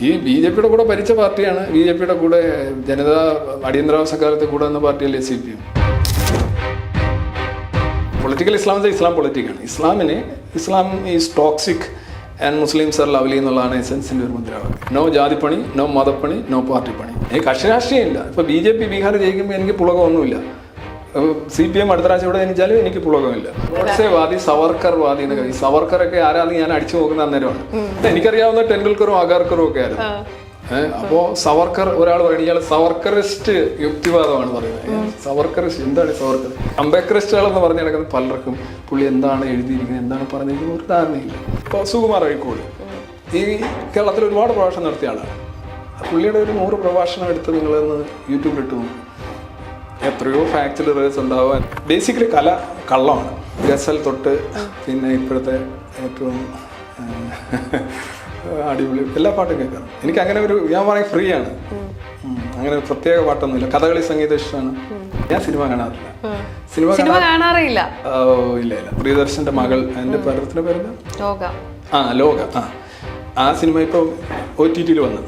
ഈ BJP കൂടെ ഭരിച്ച പാർട്ടിയാണ്. BJP കൂടെ ജനതാ അടിയന്തരാവസ്ഥക്കാലത്ത് കൂടെ വന്ന പാർട്ടിയല്ലേ CPM. പൊളിറ്റിക്കൽ ഇസ്ലാം ഇസ്ലാം പൊളിറ്റിക്കാണ്. Islam is toxic and Muslims are lovely എന്നുള്ളതാണ് എസൻസിൻ്റെ ഒരു മുദ്രാവാക്യം. നോ ജാതിപ്പണി, നോ മതപ്പണി, നോ പാർട്ടിപ്പണി. എനിക്ക് കക്ഷി രാഷ്ട്രീയമില്ല. ഇപ്പോൾ BJP ബീഹാർ ജയിക്കുമ്പോൾ എനിക്ക് പുളകമൊന്നുമില്ല. CPM അടുത്ത പ്രാവശ്യം ഇവിടെ ജനിച്ചാലും എനിക്ക് പുളകമില്ല. ഗോഡ്സേവാദി, സവർക്കർവാദി എന്നൊക്കെ. ഈ സവർക്കറൊക്കെ ആരാന്ന് ഞാൻ അടിച്ചു നോക്കുന്ന അന്നേരമാണ്. എനിക്കറിയാവുന്ന ടെണ്ടുൽക്കറും അഗാർക്കറും ഒക്കെ ആയിരുന്നു. അപ്പോൾ സവർക്കർ ഒരാൾ പറയുന്നത് ഇയാൾ സവർക്കറിസ്റ്റ് യുക്തിവാദമാണ് പറയുന്നത്. സവർക്കറിസ്റ്റ് എന്താണ് സവർക്കർ? അംബേദ്കറിസ്റ്റുകൾ എന്ന് പറഞ്ഞു നടക്കുന്ന പലർക്കും പുള്ളി എന്താണ് എഴുതിയിരിക്കുന്നത്, എന്താണ് പറഞ്ഞിരിക്കുന്നത് ഒരു ധാരണയില്ല. ഇപ്പോൾ സുകുമാർ അഴീക്കോട് ഈ കേരളത്തിൽ ഒരുപാട് പ്രഭാഷണം നടത്തിയ ആളാണ്. പുള്ളിയുടെ ഒരു 100 പ്രഭാഷണം എടുത്ത് നിങ്ങളൊന്ന് യൂട്യൂബിലിട്ട് നോക്കും. എത്രയോ ഫാക്ച്വൽ റിവേഴ്സ് ഉണ്ടാവാൻ. ബേസിക്കലി കല കള്ളമാണ്. ഗസൽ തൊട്ട് പിന്നെ ഇപ്പോഴത്തെ ഏറ്റവും അടിപൊളി എല്ലാ പാട്ടും കേൾക്കാം. എനിക്ക് അങ്ങനെ ഞാൻ പറയും ഫ്രീ ആണ്. അങ്ങനെ ഒരു പ്രത്യേക പാട്ടൊന്നുമില്ല. കഥകളി സംഗീതം ഇഷ്ടമാണ്. ഞാൻ സിനിമ കാണാറില്ല. സിനിമ കാണാറില്ല. ഇല്ല. പ്രിയദർശന്റെ മകൾ, എൻ്റെ പടത്തിന്റെ പേരെന്താ? ലോക. ആ സിനിമ ഇപ്പോൾ OTT വന്നു.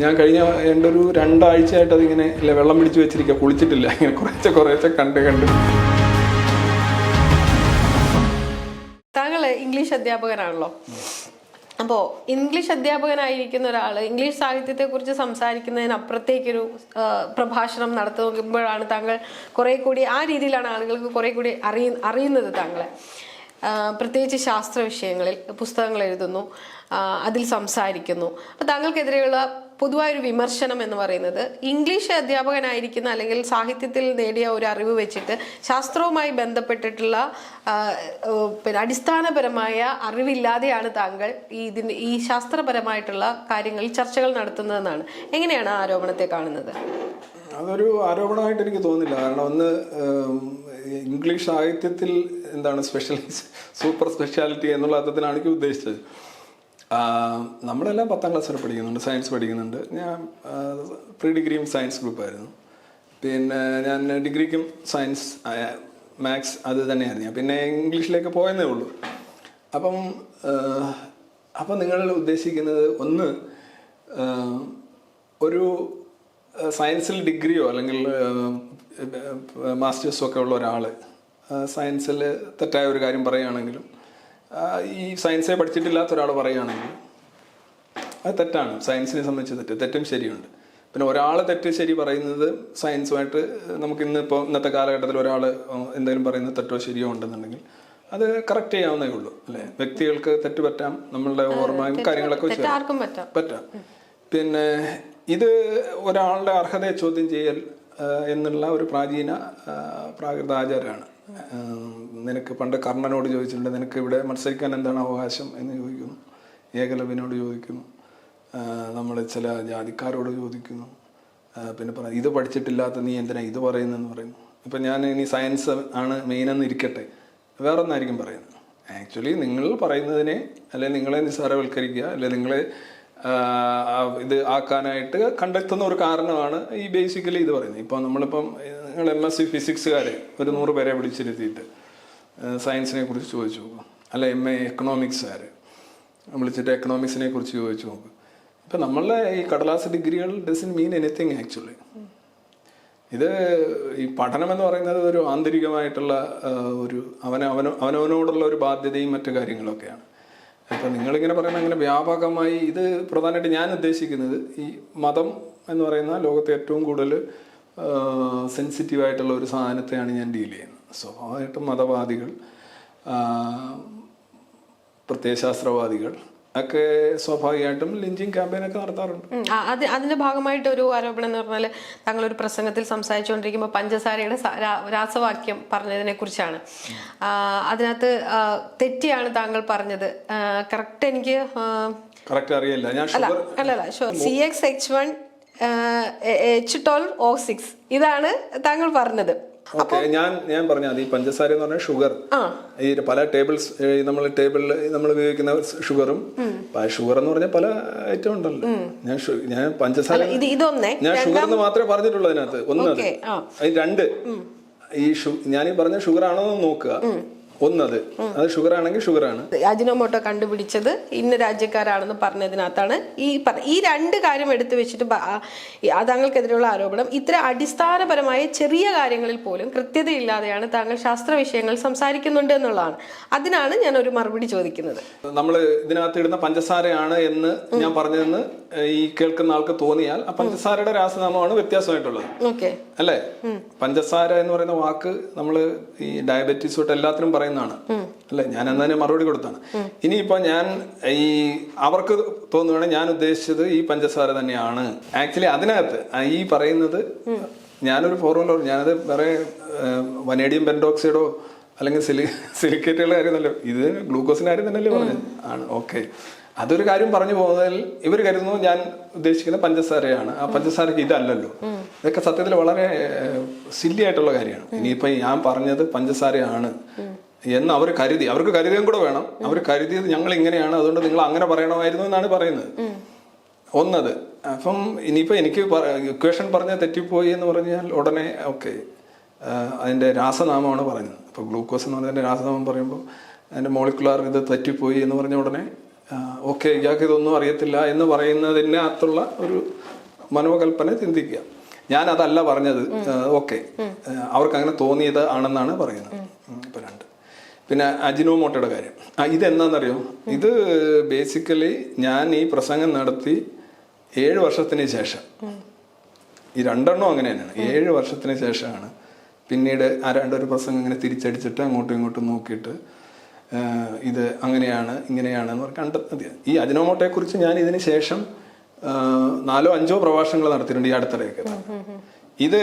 ഞാൻ കഴിഞ്ഞ എൻ്റെ ഒരു 2 ആഴ്ചയായിട്ട് അതിങ്ങനെ വെള്ളം പിടിച്ച് വെച്ചിരിക്കുക, കുളിച്ചിട്ടില്ല. ഇങ്ങനെ കുറേശ്ശെ കണ്ട് താങ്കൾ ഇംഗ്ലീഷ് അധ്യാപകനാണല്ലോ. അപ്പോൾ ഇംഗ്ലീഷ് അധ്യാപകനായിരിക്കുന്ന ഒരാൾ ഇംഗ്ലീഷ് സാഹിത്യത്തെക്കുറിച്ച് സംസാരിക്കുന്നതിനപ്പുറത്തേക്കൊരു പ്രഭാഷണം നടത്തുമ്പോഴാണ് താങ്കൾ കുറേ കൂടി ആ രീതിയിലാണ് ആളുകൾക്ക് കുറേ കൂടി അറിയുന്നത് താങ്കളെ. പ്രത്യേകിച്ച് ശാസ്ത്ര വിഷയങ്ങളിൽ പുസ്തകങ്ങൾ എഴുതുന്നു, അതിൽ സംസാരിക്കുന്നു. അപ്പോൾ താങ്കൾക്കെതിരെയുള്ള പൊതുവായൊരു വിമർശനം എന്ന് പറയുന്നത് ഇംഗ്ലീഷ് അധ്യാപകനായിരിക്കുന്ന അല്ലെങ്കിൽ സാഹിത്യത്തിൽ നേടിയ ഒരു അറിവ് വെച്ചിട്ട് ശാസ്ത്രവുമായി ബന്ധപ്പെട്ടിട്ടുള്ള പിന്നെ അടിസ്ഥാനപരമായ അറിവില്ലാതെയാണ് താങ്കൾ ഈ ശാസ്ത്രപരമായിട്ടുള്ള കാര്യങ്ങളിൽ ചർച്ചകൾ നടത്തുന്നതെന്നാണ്. എങ്ങനെയാണ് ആ ആരോപണത്തെ കാണുന്നത്? അതൊരു ആരോപണമായിട്ട് എനിക്ക് തോന്നുന്നില്ല. കാരണം ഒന്ന്, ഇംഗ്ലീഷ് സാഹിത്യത്തിൽ എന്താണ് സൂപ്പർ സ്പെഷ്യാലിറ്റി എന്നുള്ള അർത്ഥത്തിലാണ് എനിക്ക് ഉദ്ദേശിച്ചത്. നമ്മളെല്ലാം 10ാം ക്ലാസ് വരെ പഠിക്കുന്നുണ്ട്, സയൻസ് പഠിക്കുന്നുണ്ട്. ഞാൻ പ്രീ ഡിഗ്രിയും സയൻസ് ഗ്രൂപ്പായിരുന്നു. പിന്നെ ഞാൻ ഡിഗ്രിക്കും സയൻസ് മാത്സ് അത് തന്നെയായിരുന്നു. ഞാൻ പിന്നെ ഇംഗ്ലീഷിലേക്ക് പോയെന്നേ ഉള്ളൂ. അപ്പം നിങ്ങൾ ഉദ്ദേശിക്കുന്നത് ഒന്ന്, ഒരു സയൻസിൽ ഡിഗ്രിയോ അല്ലെങ്കിൽ മാസ്റ്റേഴ്സോ ഒക്കെ ഉള്ള ഒരാൾ സയൻസിൽ തെറ്റായ ഒരു കാര്യം പറയുകയാണെങ്കിലും ഈ സയൻസെ പഠിച്ചിട്ടില്ലാത്ത ഒരാൾ പറയുകയാണെങ്കിൽ അത് തെറ്റാണ്. സയൻസിനെ സംബന്ധിച്ച് തെറ്റും ശരിയുണ്ട്. പിന്നെ ഒരാൾ തെറ്റ് ശരി പറയുന്നത് സയൻസുമായിട്ട് നമുക്ക് ഇന്നത്തെ കാലഘട്ടത്തിൽ ഒരാൾ എന്തെങ്കിലും പറയുന്നത് തെറ്റോ ശരിയോ ഉണ്ടെന്നുണ്ടെങ്കിൽ അത് കറക്റ്റ് ചെയ്യാവുന്നേ ഉള്ളൂ അല്ലേ. വ്യക്തികൾക്ക് തെറ്റ് പറ്റാം, നമ്മളുടെ ഓർമ്മയും കാര്യങ്ങളൊക്കെ വെച്ച് പറ്റാം. പിന്നെ ഇത് ഒരാളുടെ അർഹതയെ ചോദ്യം ചെയ്യൽ എന്നുള്ള ഒരു പ്രാകൃത ആചാരമാണ്. നിനക്ക് പണ്ട് കർണനോട് ചോദിച്ചിട്ടുണ്ട്, നിനക്ക് ഇവിടെ മത്സരിക്കാൻ എന്താണ് അവകാശം എന്ന് ചോദിക്കുന്നു. ഏകലവ്യനോട് ചോദിക്കുന്നു. നമ്മൾ ചില ജാതിക്കാരോട് ചോദിക്കുന്നു. പിന്നെ പറയാം, ഇത് പഠിച്ചിട്ടില്ലാത്ത നീ എന്തിനാ ഇത് പറയുന്നതെന്ന് പറയുന്നു. ഇപ്പം ഞാൻ ഇനി സയൻസ് ആണ് മെയിനെന്ന് ഇരിക്കട്ടെ, വേറൊന്നായിരിക്കും പറയുന്നത്. ആക്ച്വലി നിങ്ങൾ പറയുന്നതിനെ അല്ലെങ്കിൽ നിങ്ങളെ നിസ്സാരവൽക്കരിക്കുക അല്ലെങ്കിൽ നിങ്ങളെ ഇത് ആക്കാനായിട്ട് കണ്ടെത്തുന്ന ഒരു കാരണമാണ് ഈ ബേസിക്കലി ഇത് പറയുന്നത്. ഇപ്പം നമ്മളിപ്പം നിങ്ങൾ MSc ഫിസിക്സുകാരെ ഒരു 100 പേരെ വിളിച്ചിരുത്തിയിട്ട് സയൻസിനെ കുറിച്ച് ചോദിച്ചു നോക്കും. അല്ല MA എക്കണോമിക്സുകാരെ വിളിച്ചിട്ട് എക്കണോമിക്സിനെ കുറിച്ച് ചോദിച്ചു നോക്കും. ഇപ്പം നമ്മളുടെ ഈ കടലാസ് ഡിഗ്രികൾ ഡസൻ മീൻ എനിത്തിങ് ആക്ച്വലി. ഇത് ഈ പഠനം എന്ന് പറയുന്നത് ഒരു ആന്തരികമായിട്ടുള്ള ഒരു അവനവനോടുള്ള ഒരു ബാധ്യതയും മറ്റു കാര്യങ്ങളൊക്കെയാണ്. അപ്പം നിങ്ങളിങ്ങനെ പറയുന്നത് അങ്ങനെ വ്യാപകമായി ഇത് പ്രധാനമായിട്ട് ഞാൻ ഉദ്ദേശിക്കുന്നത് ഈ മതം എന്ന് പറയുന്ന ലോകത്തെ ഏറ്റവും കൂടുതൽ സെൻസിറ്റീവായിട്ടുള്ള ഒരു സാധനത്തെയാണ് ഞാൻ ഡീൽ ചെയ്യുന്നത്. സ്വാഭാവികമായിട്ടും മതവാദികൾ, പ്രത്യയശാസ്ത്രവാദികൾ ഒക്കെ സ്വാഭാവികമായിട്ടും ലിഞ്ചിങ് ക്യാമ്പയിനൊക്കെ നടത്താറുണ്ട്. അതിന്റെ ഭാഗമായിട്ട് ഒരു ആരോപണം എന്ന് പറഞ്ഞാൽ താങ്കൾ ഒരു പ്രസംഗത്തിൽ സംസാരിച്ചുകൊണ്ടിരിക്കുമ്പോൾ പഞ്ചസാരയുടെ രാസവാക്യം പറഞ്ഞതിനെ കുറിച്ചാണ്. അതിനകത്ത് തെറ്റിയാണ് താങ്കൾ പറഞ്ഞത്. കറക്റ്റ് എനിക്ക് കറക്റ്റ് അറിയില്ല. അല്ലല്ല CXH1 H12O6 ഇതാണ് താങ്കൾ പറഞ്ഞത്. ഞാൻ പറഞ്ഞ ഈ പഞ്ചസാര എന്ന് പറഞ്ഞാൽ ഷുഗർ, ഈ പല ടേബിൾസ് നമ്മൾ ഉപയോഗിക്കുന്ന ഷുഗറും ഷുഗർ എന്ന് പറഞ്ഞാൽ പല ഐറ്റം ഉണ്ടല്ലോ. ഞാൻ പഞ്ചസാര ഞാൻ ഷുഗർ എന്ന് മാത്രമേ പറഞ്ഞിട്ടുള്ളൂ അതിനകത്ത്. ഒന്ന് 2 ഈ ഞാനീ പറഞ്ഞ ഷുഗർ ആണോ എന്ന് നോക്കുക. ഒന്നത് അത് ഷുഗർ ആണെങ്കിൽ ഷുഗറാണ്. അജിനോമോട്ടോ കണ്ടുപിടിച്ചത് ഇന്ന രാജ്യക്കാരാണെന്ന് പറഞ്ഞതിനകത്താണ് ഈ രണ്ട് കാര്യം എടുത്തു വെച്ചിട്ട് താങ്കൾക്കെതിരെയുള്ള ആരോപണം. ഇത്ര അടിസ്ഥാനപരമായ ചെറിയ കാര്യങ്ങളിൽ പോലും കൃത്യതയില്ലാതെയാണ് താങ്കൾ ശാസ്ത്ര വിഷയങ്ങൾ സംസാരിക്കുന്നുണ്ട് എന്നുള്ളതാണ്. അതിനാണ് ഞാൻ ഒരു മറുപടി ചോദിക്കുന്നത്. നമ്മൾ ഇതിനകത്ത് ഇടുന്ന പഞ്ചസാരയാണ് എന്ന് ഞാൻ പറഞ്ഞതെന്ന് ഈ കേൾക്കുന്ന ആൾക്ക് തോന്നിയാൽ ആ പഞ്ചസാരയുടെ രാസനാമമാണ് വ്യത്യാസമായിട്ടുള്ളത്. ഓക്കെ അല്ലേ? പഞ്ചസാര എന്ന് പറയുന്ന വാക്ക് നമ്മൾ ഈ ഡയബറ്റീസ് തൊട്ട് എല്ലാത്തിനും പറയുന്നതാണ് അല്ലെ. ഞാൻ എന്നതിന് മറുപടി കൊടുത്താണ്. ഇനിയിപ്പോ ഞാൻ ഈ അവർക്ക് തോന്നുകയാണെങ്കിൽ ഞാൻ ഉദ്ദേശിച്ചത് ഈ പഞ്ചസാര തന്നെയാണ്. ആക്ച്വലി അതിനകത്ത് ഈ പറയുന്നത് ഞാനൊരു ഫോർമുല, ഞാനത് വേറെ വനേഡിയം പെൻഡോക്സൈഡോ അല്ലെങ്കിൽ സിലിക്കേറ്റുകളുടെ കാര്യമല്ലോ, ഇത് ഗ്ലൂക്കോസിന്റെ കാര്യം തന്നെയല്ലേ പറഞ്ഞത് ആണ്. ഓക്കെ, അതൊരു കാര്യം പറഞ്ഞു പോകുന്നതിൽ ഇവർ കരുതുന്നു ഞാൻ ഉദ്ദേശിക്കുന്ന പഞ്ചസാരയാണ്. ആ പഞ്ചസാരക്ക് ഇതല്ലല്ലോ. ഇതൊക്കെ സത്യത്തിൽ വളരെ സില്ലി ആയിട്ടുള്ള കാര്യമാണ്. ഇനിയിപ്പോ ഞാൻ പറഞ്ഞത് പഞ്ചസാരയാണ് എന്ന് അവർ കരുതി, അവർക്ക് കരുതിയും കൂടെ വേണം. അവർ കരുതിയത് ഞങ്ങൾ ഇങ്ങനെയാണ്, അതുകൊണ്ട് നിങ്ങൾ അങ്ങനെ പറയണമായിരുന്നു എന്നാണ് പറയുന്നത്. ഒന്നത്. അപ്പം ഇനിയിപ്പോ എനിക്ക് ഇക്വേഷൻ പറഞ്ഞാൽ തെറ്റിപ്പോയി എന്ന് പറഞ്ഞാൽ ഉടനെ ഓക്കെ, അതിന്റെ രാസനാമമാണ് പറഞ്ഞത്. ഇപ്പൊ ഗ്ലൂക്കോസ് എന്ന് പറഞ്ഞതിന്റെ രാസനാമം പറയുമ്പോൾ അതിന്റെ മോളിക്കുലാർ ഇത് തെറ്റിപ്പോയി എന്ന് പറഞ്ഞ ഉടനെ ഓക്കെ, ഇയാൾക്ക് ഇതൊന്നും അറിയത്തില്ല എന്ന് പറയുന്നതിനകത്തുള്ള ഒരു മനോകൽപ്പന ചിന്തിക്കുക. ഞാൻ അതല്ല പറഞ്ഞത്. ഓക്കെ, അവർക്ക് അങ്ങനെ തോന്നിയത് ആണെന്നാണ് പറയുന്നത്. ഇപ്പൊ രണ്ട്. പിന്നെ അജിനോമോട്ടോയുടെ കാര്യം, ഇതെന്താണെന്നറിയോ? ഇത് ബേസിക്കലി ഞാൻ ഈ പ്രസംഗം നടത്തി 7 വർഷത്തിന് ശേഷം, ഈ രണ്ടെണ്ണം അങ്ങനെ തന്നെയാണ്, 7 വർഷത്തിന് ശേഷമാണ് പിന്നീട് ആ രണ്ടൊരു പ്രസംഗം ഇങ്ങനെ തിരിച്ചടിച്ചിട്ട് അങ്ങോട്ടും ഇങ്ങോട്ടും നോക്കിയിട്ട് ഇത് അങ്ങനെയാണ് ഇങ്ങനെയാണെന്ന് പറഞ്ഞ് കണ്ടെത്തിയത്. ഈ അജിനോമോട്ടോയെ കുറിച്ച് ഞാൻ ഇതിന് ശേഷം 4 or 5 പ്രഭാഷണങ്ങൾ നടത്തിയിട്ടുണ്ട് ഈ അടുത്തിടെയൊക്കെ. ഇത്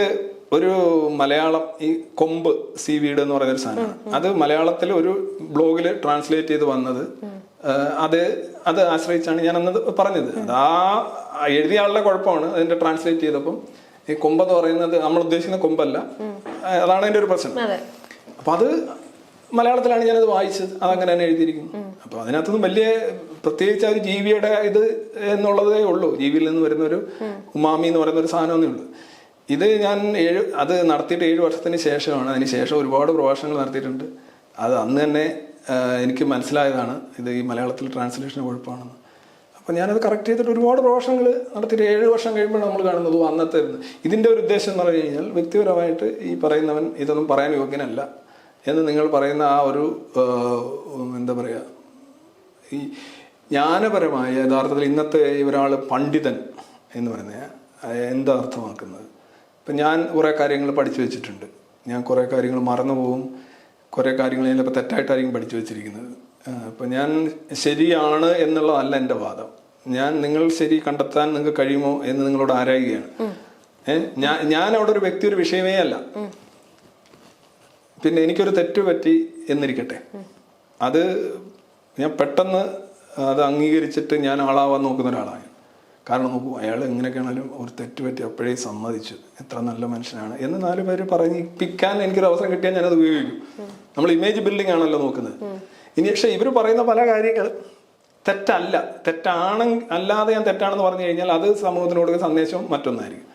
ഒരു മലയാളം, ഈ കൊമ്പ് സീവീഡ് എന്ന് പറയുന്നൊരു സാധനമാണ്. അത് മലയാളത്തിൽ ഒരു ബ്ലോഗിൽ ട്രാൻസ്ലേറ്റ് ചെയ്ത് വന്നത്. അത് ആശ്രയിച്ചാണ് ഞാൻ അന്ന് പറഞ്ഞത്. അത് ആ എഴുതിയ ആളുടെ കുഴപ്പമാണ്. അതിന്റെ ട്രാൻസ്ലേറ്റ് ചെയ്തപ്പം ഈ കൊമ്പെന്ന് പറയുന്നത് നമ്മൾ ഉദ്ദേശിക്കുന്ന കൊമ്പല്ല, അതാണ് അതിന്റെ ഒരു പ്രശ്നം. അപ്പൊ അത് മലയാളത്തിലാണ് ഞാനത് വായിച്ചത്, അതങ്ങനെ തന്നെ എഴുതിയിരിക്കുന്നു. അപ്പൊ അതിനകത്തൊന്നും വലിയ പ്രത്യേകിച്ച് ആ ഒരു ജീവിയുടെ ഇത് എന്നുള്ളതേ ഉള്ളൂ. ജീവിയിൽ നിന്ന് വരുന്ന ഒരു ഉമാമി എന്ന് പറയുന്ന ഒരു സാധനമൊന്നേ ഉള്ളൂ. ഇത് ഞാൻ അത് നടത്തിയിട്ട് 7 വർഷത്തിന് ശേഷമാണ്. അതിന് ശേഷം ഒരുപാട് പ്രഭാഷണങ്ങൾ നടത്തിയിട്ടുണ്ട്. അത് അന്ന് തന്നെ എനിക്ക് മനസ്സിലായതാണ് ഇത് ഈ മലയാളത്തിൽ ട്രാൻസ്ലേഷന് കുഴപ്പമാണെന്ന്. അപ്പം ഞാനത് കറക്റ്റ് ചെയ്തിട്ട് ഒരുപാട് പ്രഭാഷണങ്ങൾ നടത്തിയിട്ട് 7 വർഷം കഴിയുമ്പോൾ നമ്മൾ കാണുന്നത് അന്നത്തെ ഇതിൻ്റെ ഒരു ഉദ്ദേശം എന്ന് പറഞ്ഞു കഴിഞ്ഞാൽ വ്യക്തിപരമായിട്ട് ഈ പറയുന്നവൻ ഇതൊന്നും പറയാൻ യോഗ്യനല്ല എന്ന് നിങ്ങൾ പറയുന്ന ആ ഒരു എന്താ പറയുക, ഈ ജ്ഞാനപരമായ യഥാർത്ഥത്തിൽ ഇന്നത്തെ ഒരാൾ പണ്ഡിതൻ എന്ന് പറയുന്നത് എന്താ അർത്ഥമാക്കുന്നത്? ഇപ്പം ഞാൻ കുറേ കാര്യങ്ങൾ പഠിച്ചു വെച്ചിട്ടുണ്ട്. ഞാൻ കുറേ കാര്യങ്ങൾ മറന്നു പോകും, കുറേ കാര്യങ്ങൾ ചിലപ്പോൾ തെറ്റായിട്ടായിരിക്കും പഠിച്ചു വെച്ചിരിക്കുന്നത്. അപ്പം ഞാൻ ശരിയാണ് എന്നുള്ളതല്ല എൻ്റെ വാദം. നിങ്ങൾ ശരി കണ്ടെത്താൻ നിങ്ങൾക്ക് കഴിയുമോ എന്ന് നിങ്ങളോട് ആരായുകയാണ്. ഞാൻ അവിടെ ഒരു വ്യക്തി, ഒരു വിഷയമേ അല്ല. പിന്നെ എനിക്കൊരു തെറ്റ് പറ്റി എന്നിരിക്കട്ടെ, അത് ഞാൻ പെട്ടെന്ന് അത് അംഗീകരിച്ചിട്ട് ഞാൻ ആളാവാൻ നോക്കുന്ന ഒരാളാണ്. കാരണം നോക്കൂ, അയാൾ എങ്ങനെയൊക്കെയാണെങ്കിലും ഒരു തെറ്റ് പറ്റി അപ്പോഴേ സമ്മതിച്ചു, എത്ര നല്ല മനുഷ്യനാണ് എന്ന് 4 പേര് പറഞ്ഞിപ്പിക്കാൻ എനിക്കൊരു അവസരം കിട്ടിയാൽ ഞാനത് ഉപയോഗിക്കും. നമ്മൾ ഇമേജ് ബിൽഡിംഗ് ആണല്ലോ നോക്കുന്നത്. ഇനി പക്ഷെ ഇവർ പറയുന്ന പല കാര്യങ്ങൾ തെറ്റല്ല, അല്ലാതെ ഞാൻ തെറ്റാണെന്ന് പറഞ്ഞു കഴിഞ്ഞാൽ അത് സമൂഹത്തിന് കൊടുക്കുന്ന സന്ദേശം മറ്റൊന്നായിരിക്കും.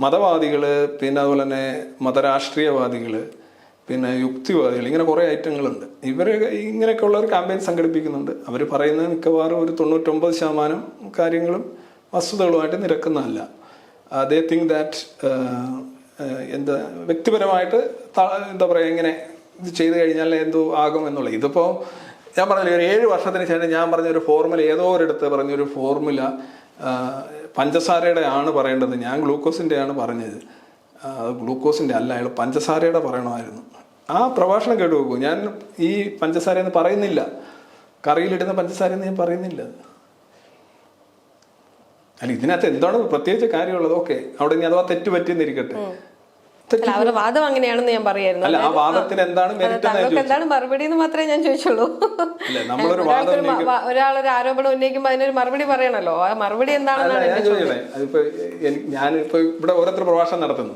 മതവാദികൾ, പിന്നെ അതുപോലെ തന്നെ മതരാഷ്ട്രീയവാദികൾ, പിന്നെ യുക്തിവാദികൾ, ഇങ്ങനെ കുറേ ഐറ്റങ്ങളുണ്ട്. ഇവർ ഇങ്ങനെയൊക്കെയുള്ള ഒരു ക്യാമ്പയിൻ സംഘടിപ്പിക്കുന്നുണ്ട്. അവർ പറയുന്ന മിക്കവാറും ഒരു 99% കാര്യങ്ങളും വസ്തുതകളുമായിട്ട് നിരക്കുന്നതല്ല. ദേ തിങ്ക് ദാറ്റ് എന്താ വ്യക്തിപരമായിട്ട് എന്താ പറയുക, ഇങ്ങനെ ഇത് ചെയ്ത് കഴിഞ്ഞാൽ എന്തോ ആകും എന്നുള്ളത്. ഇതിപ്പോൾ ഞാൻ പറഞ്ഞില്ലേ, ഒരു 7 വർഷത്തിന് ശേഷം ഞാൻ പറഞ്ഞൊരു ഫോർമുല, ഏതോ ഒരിടത്ത് പറഞ്ഞൊരു ഫോർമുല പഞ്ചസാരയുടെ ആണ് പറയേണ്ടത്, ഞാൻ ഗ്ലൂക്കോസിൻ്റെ ആണ് പറഞ്ഞത്. ഗ്ലൂക്കോസിൻ്റെ അല്ല, അയാൾ പഞ്ചസാരയുടെ പറയണമായിരുന്നു. ആ പ്രഭാഷണം കേട്ടു നോക്കൂ. ഞാൻ ഈ പഞ്ചസാര എന്ന് പറയുന്നില്ല, കറിയിലിടുന്ന പഞ്ചസാര എന്ന് ഞാൻ പറയുന്നില്ല. അല്ല, ഇതിനകത്ത് എന്താണ് പ്രത്യേകിച്ച് കാര്യമുള്ളത്? ഓക്കെ, അവിടെ ഇനി അഥവാ തെറ്റ് പറ്റിയെന്നിരിക്കട്ടെ, അവരുടെ വാദം അങ്ങനെയാണെന്ന് ഞാൻ പറയായിരുന്നു. അല്ല, ആ വാദത്തിന് എന്താണ് മെറിറ്റ്, എന്താണ് മറുപടി എന്ന് മാത്രമേ ഞാൻ ചോദിച്ചുള്ളൂ. ഒരാളൊരു ആരോപണം ഉന്നയിക്കുമ്പോൾ അതിനൊരു മറുപടി പറയണല്ലോ. ആ മറുപടി എന്താണെന്നാണ് ഞാൻ ചോദിക്കണേ. അതിപ്പോ ഞാനിപ്പോ ഇവിടെ ഓരോരുത്തർ പ്രഭാഷണം നടത്തുന്നു,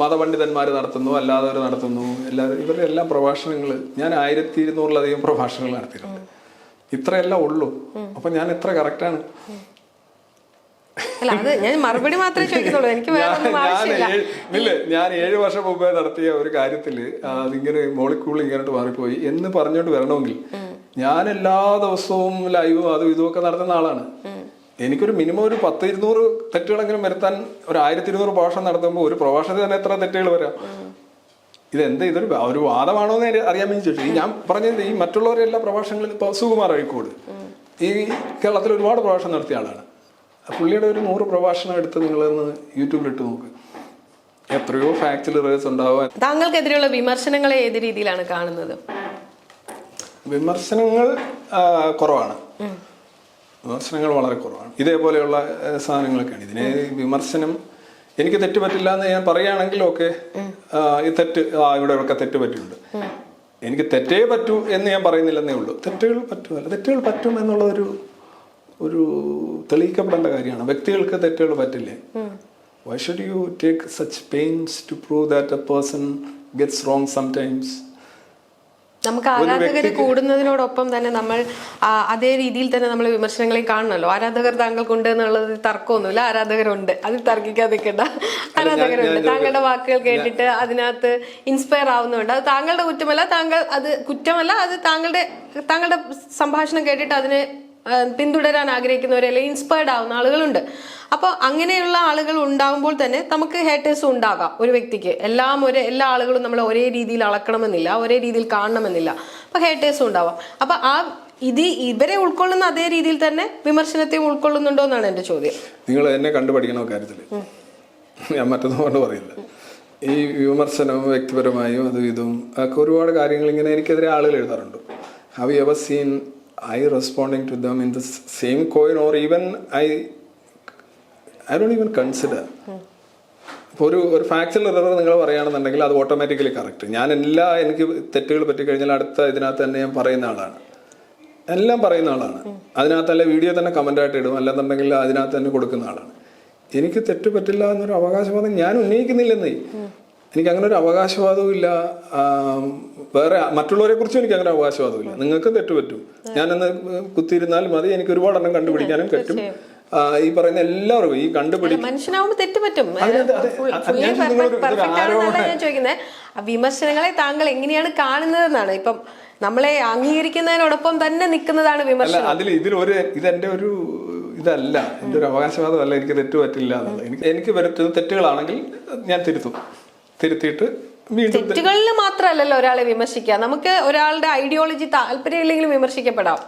മതപണ്ഡിതന്മാർ നടത്തുന്നു, അല്ലാത്തവർ നടത്തുന്നു, ഇവരുടെ എല്ലാ പ്രഭാഷണങ്ങൾ ഞാൻ 1200-ലധികം പ്രഭാഷണങ്ങൾ നടത്തിയിട്ടുണ്ട്. ഇത്രയെല്ലാം ഉള്ളൂ. അപ്പൊ ഞാൻ എത്ര കറക്റ്റാണ്? അല്ല അത് ഞാൻ മറുപടി മാത്രമേ ചോദിക്കുന്നുള്ളൂ, എനിക്ക് വേറെ ഒന്നും ആവശ്യമില്ല. ഞാൻ 7 വർഷം മുമ്പേ നടത്തിയ ഒരു കാര്യത്തില് അതിങ്ങനെ മോളിക്കൂൾ ഇങ്ങനെ മാറിപ്പോയി എന്ന് പറഞ്ഞോണ്ട് വരണമെങ്കിൽ ഞാൻ എല്ലാ ദിവസവും ലൈവും അതും ഇതുമൊക്കെ നടത്തുന്ന ആളാണ്. എനിക്കൊരു മിനിമം ഒരു 10-200 തെറ്റുകളെങ്കിലും വരുത്താൻ ഒരു 1200 പ്രഭാഷണം നടത്തുമ്പോൾ ഒരു പ്രഭാഷണത്തിൽ തന്നെ എത്ര തെറ്റുകൾ വരാം? ഇതൊരു വാദമാണോ എന്ന് അറിയാൻ വേണ്ടി ചോദിച്ചു. ഞാൻ പറഞ്ഞത് ഈ മറ്റുള്ളവരെ എല്ലാ പ്രഭാഷണങ്ങളും ഇപ്പോൾ സുകുമാർ അഴീക്കോട് ഈ കേരളത്തിൽ ഒരുപാട് പ്രഭാഷണം നടത്തിയ ആളാണ്. പുള്ളിയുടെ ഒരു 100 പ്രഭാഷണം എടുത്ത് നിങ്ങളൊന്ന് യൂട്യൂബിലിട്ട് നോക്ക്, എത്രയോ ഫാക്ച്വൽ എറേഴ്സ് ഉണ്ടാവാൻ. താങ്കൾക്കെതിരെയുള്ള വിമർശനങ്ങളെ ഏത് രീതിയിലാണ് കാണുന്നത്? വിമർശനങ്ങൾ കുറവാണ്, വിമർശനങ്ങൾ വളരെ കുറവാണ്. ഇതേപോലെയുള്ള സാധനങ്ങളൊക്കെയാണ്. ഇതിനെ വിമർശനം എനിക്ക് തെറ്റ് പറ്റില്ല എന്ന് ഞാൻ പറയുകയാണെങ്കിൽ ഓക്കെ, ഈ തെറ്റ് ഇവിടെയൊക്കെ തെറ്റ് പറ്റിയിട്ടുണ്ട്, എനിക്ക് തെറ്റേ പറ്റൂ എന്ന് ഞാൻ പറയുന്നില്ലെന്നേ ഉള്ളൂ. തെറ്റുകൾ പറ്റും എന്നുള്ള ഒരു തെളിയിക്കപ്പെടേണ്ട കാര്യമാണ്. വ്യക്തികൾക്ക് തെറ്റുകൾ പറ്റില്ലേ? Why should you take such pains to prove that a person gets wrong sometimes? നമുക്ക് ആരാധകർ കൂടുന്നതിനോടൊപ്പം തന്നെ നമ്മൾ അതേ രീതിയിൽ തന്നെ നമ്മൾ വിമർശനങ്ങളെ കാണണമല്ലോ. ആരാധകർ താങ്കൾക്കുണ്ട് എന്നുള്ളത് തർക്കമൊന്നുമില്ല, ആരാധകരുണ്ട്, അതിൽ തർക്കിക്കാൻ നിൽക്കണ്ട. ആരാധകരുണ്ട്, താങ്കളുടെ വാക്കുകൾ കേട്ടിട്ട് അതിനകത്ത് ഇൻസ്പയർ ആവുന്നുണ്ട്. അത് താങ്കളുടെ കുറ്റമല്ല, അത് താങ്കളുടെ സംഭാഷണം കേട്ടിട്ട് അതിനെ പിന്തുടരാൻ ആഗ്രഹിക്കുന്നവരെ അല്ലെങ്കിൽ ഇൻസ്പയർഡ് ആവുന്ന ആളുകളുണ്ട്. അപ്പോൾ അങ്ങനെയുള്ള ആളുകൾ ഉണ്ടാകുമ്പോൾ തന്നെ നമുക്ക് ഹേറ്റേഴ്സും ഉണ്ടാകാം. ഒരു വ്യക്തിക്ക് എല്ലാ ആളുകളും നമ്മൾ ഒരേ രീതിയിൽ അളക്കണമെന്നില്ല, ഒരേ രീതിയിൽ കാണണമെന്നില്ല. അപ്പൊ ഹേറ്റേഴ്സും ഉണ്ടാവാം. അപ്പൊ ഇവരെ ഉൾക്കൊള്ളുന്ന അതേ രീതിയിൽ തന്നെ വിമർശനത്തെയും ഉൾക്കൊള്ളുന്നുണ്ടോ എന്നാണ് എന്റെ ചോദ്യം. നിങ്ങൾ എന്നെ കണ്ടുപഠിക്കണ കാര്യത്തില് ഞാൻ മറ്റൊന്നും കൊണ്ട് പറയില്ല. ഈ വിമർശനവും വ്യക്തിപരമായും അതും ഇതും ഒക്കെ ഒരുപാട് കാര്യങ്ങൾ ഇങ്ങനെ എനിക്കെതിരെ ആളുകൾ എഴുതാറുണ്ട്. Have you ever seen I responding to them in the same coin, or even I don't even consider. ഇപ്പോൾ ഒരു ഫാക്ച്വൽ എറർ നിങ്ങൾ പറയുകയാണെന്നുണ്ടെങ്കിൽ അത് ഓട്ടോമാറ്റിക്കലി കറക്റ്റ്. എനിക്ക് തെറ്റുകൾ പറ്റിക്കഴിഞ്ഞാൽ അടുത്ത ഇതിനകത്ത് തന്നെ ഞാൻ പറയുന്ന ആളാണ്, എല്ലാം പറയുന്ന ആളാണ്. അതിനകത്തല്ല വീഡിയോ തന്നെ കമൻ്റായിട്ട് ഇടും, അല്ലെന്നുണ്ടെങ്കിൽ അതിനകത്ത് തന്നെ കൊടുക്കുന്ന ആളാണ്. എനിക്ക് തെറ്റ് പറ്റില്ല എന്നൊരു അവകാശവാദം ഞാൻ ഉന്നയിക്കുന്നില്ലെന്നേ. എനിക്ക് അങ്ങനെ ഒരു അവകാശവാദവും ഇല്ല. വേറെ മറ്റുള്ളവരെ കുറിച്ചും എനിക്ക് അങ്ങനെ അവകാശവാദവും ഇല്ല. നിങ്ങൾക്ക് തെറ്റ് പറ്റും, ഞാനന്ന് കുത്തിയിരുന്നാൽ മതി, എനിക്ക് ഒരുപാട് എണ്ണം കണ്ടുപിടിക്കാനും പറ്റും. ഈ പറയുന്ന എല്ലാവർക്കും ഈ കണ്ടുപിടിക്കും. മനുഷ്യനാവുമ്പോൾ തെറ്റ് പറ്റും. വിമർശനങ്ങളെ താങ്കൾ എങ്ങനെയാണ് കാണുന്നതെന്നാണ്. ഇപ്പം നമ്മളെ അംഗീകരിക്കുന്നതിനോടൊപ്പം തന്നെ നിൽക്കുന്നതാണ് വിമർശനം. ഇതെന്റെ ഒരു ഇതല്ല, എന്റെ ഒരു അവകാശവാദമല്ല. എനിക്ക് തെറ്റ് പറ്റില്ല എന്നുള്ളത്. എനിക്ക് വരുത്തുന്ന തെറ്റുകളാണെങ്കിൽ ഞാൻ തിരുത്തിയിട്ട് വീണ്ടും. തെറ്റുകളിൽ മാത്രമല്ലല്ലോ ഒരാളെ വിമർശിക്കുക, നമുക്ക് ഒരാളുടെ ഐഡിയോളജി താല്പര്യമില്ലെങ്കിലും വിമർശിക്കപ്പെടാം.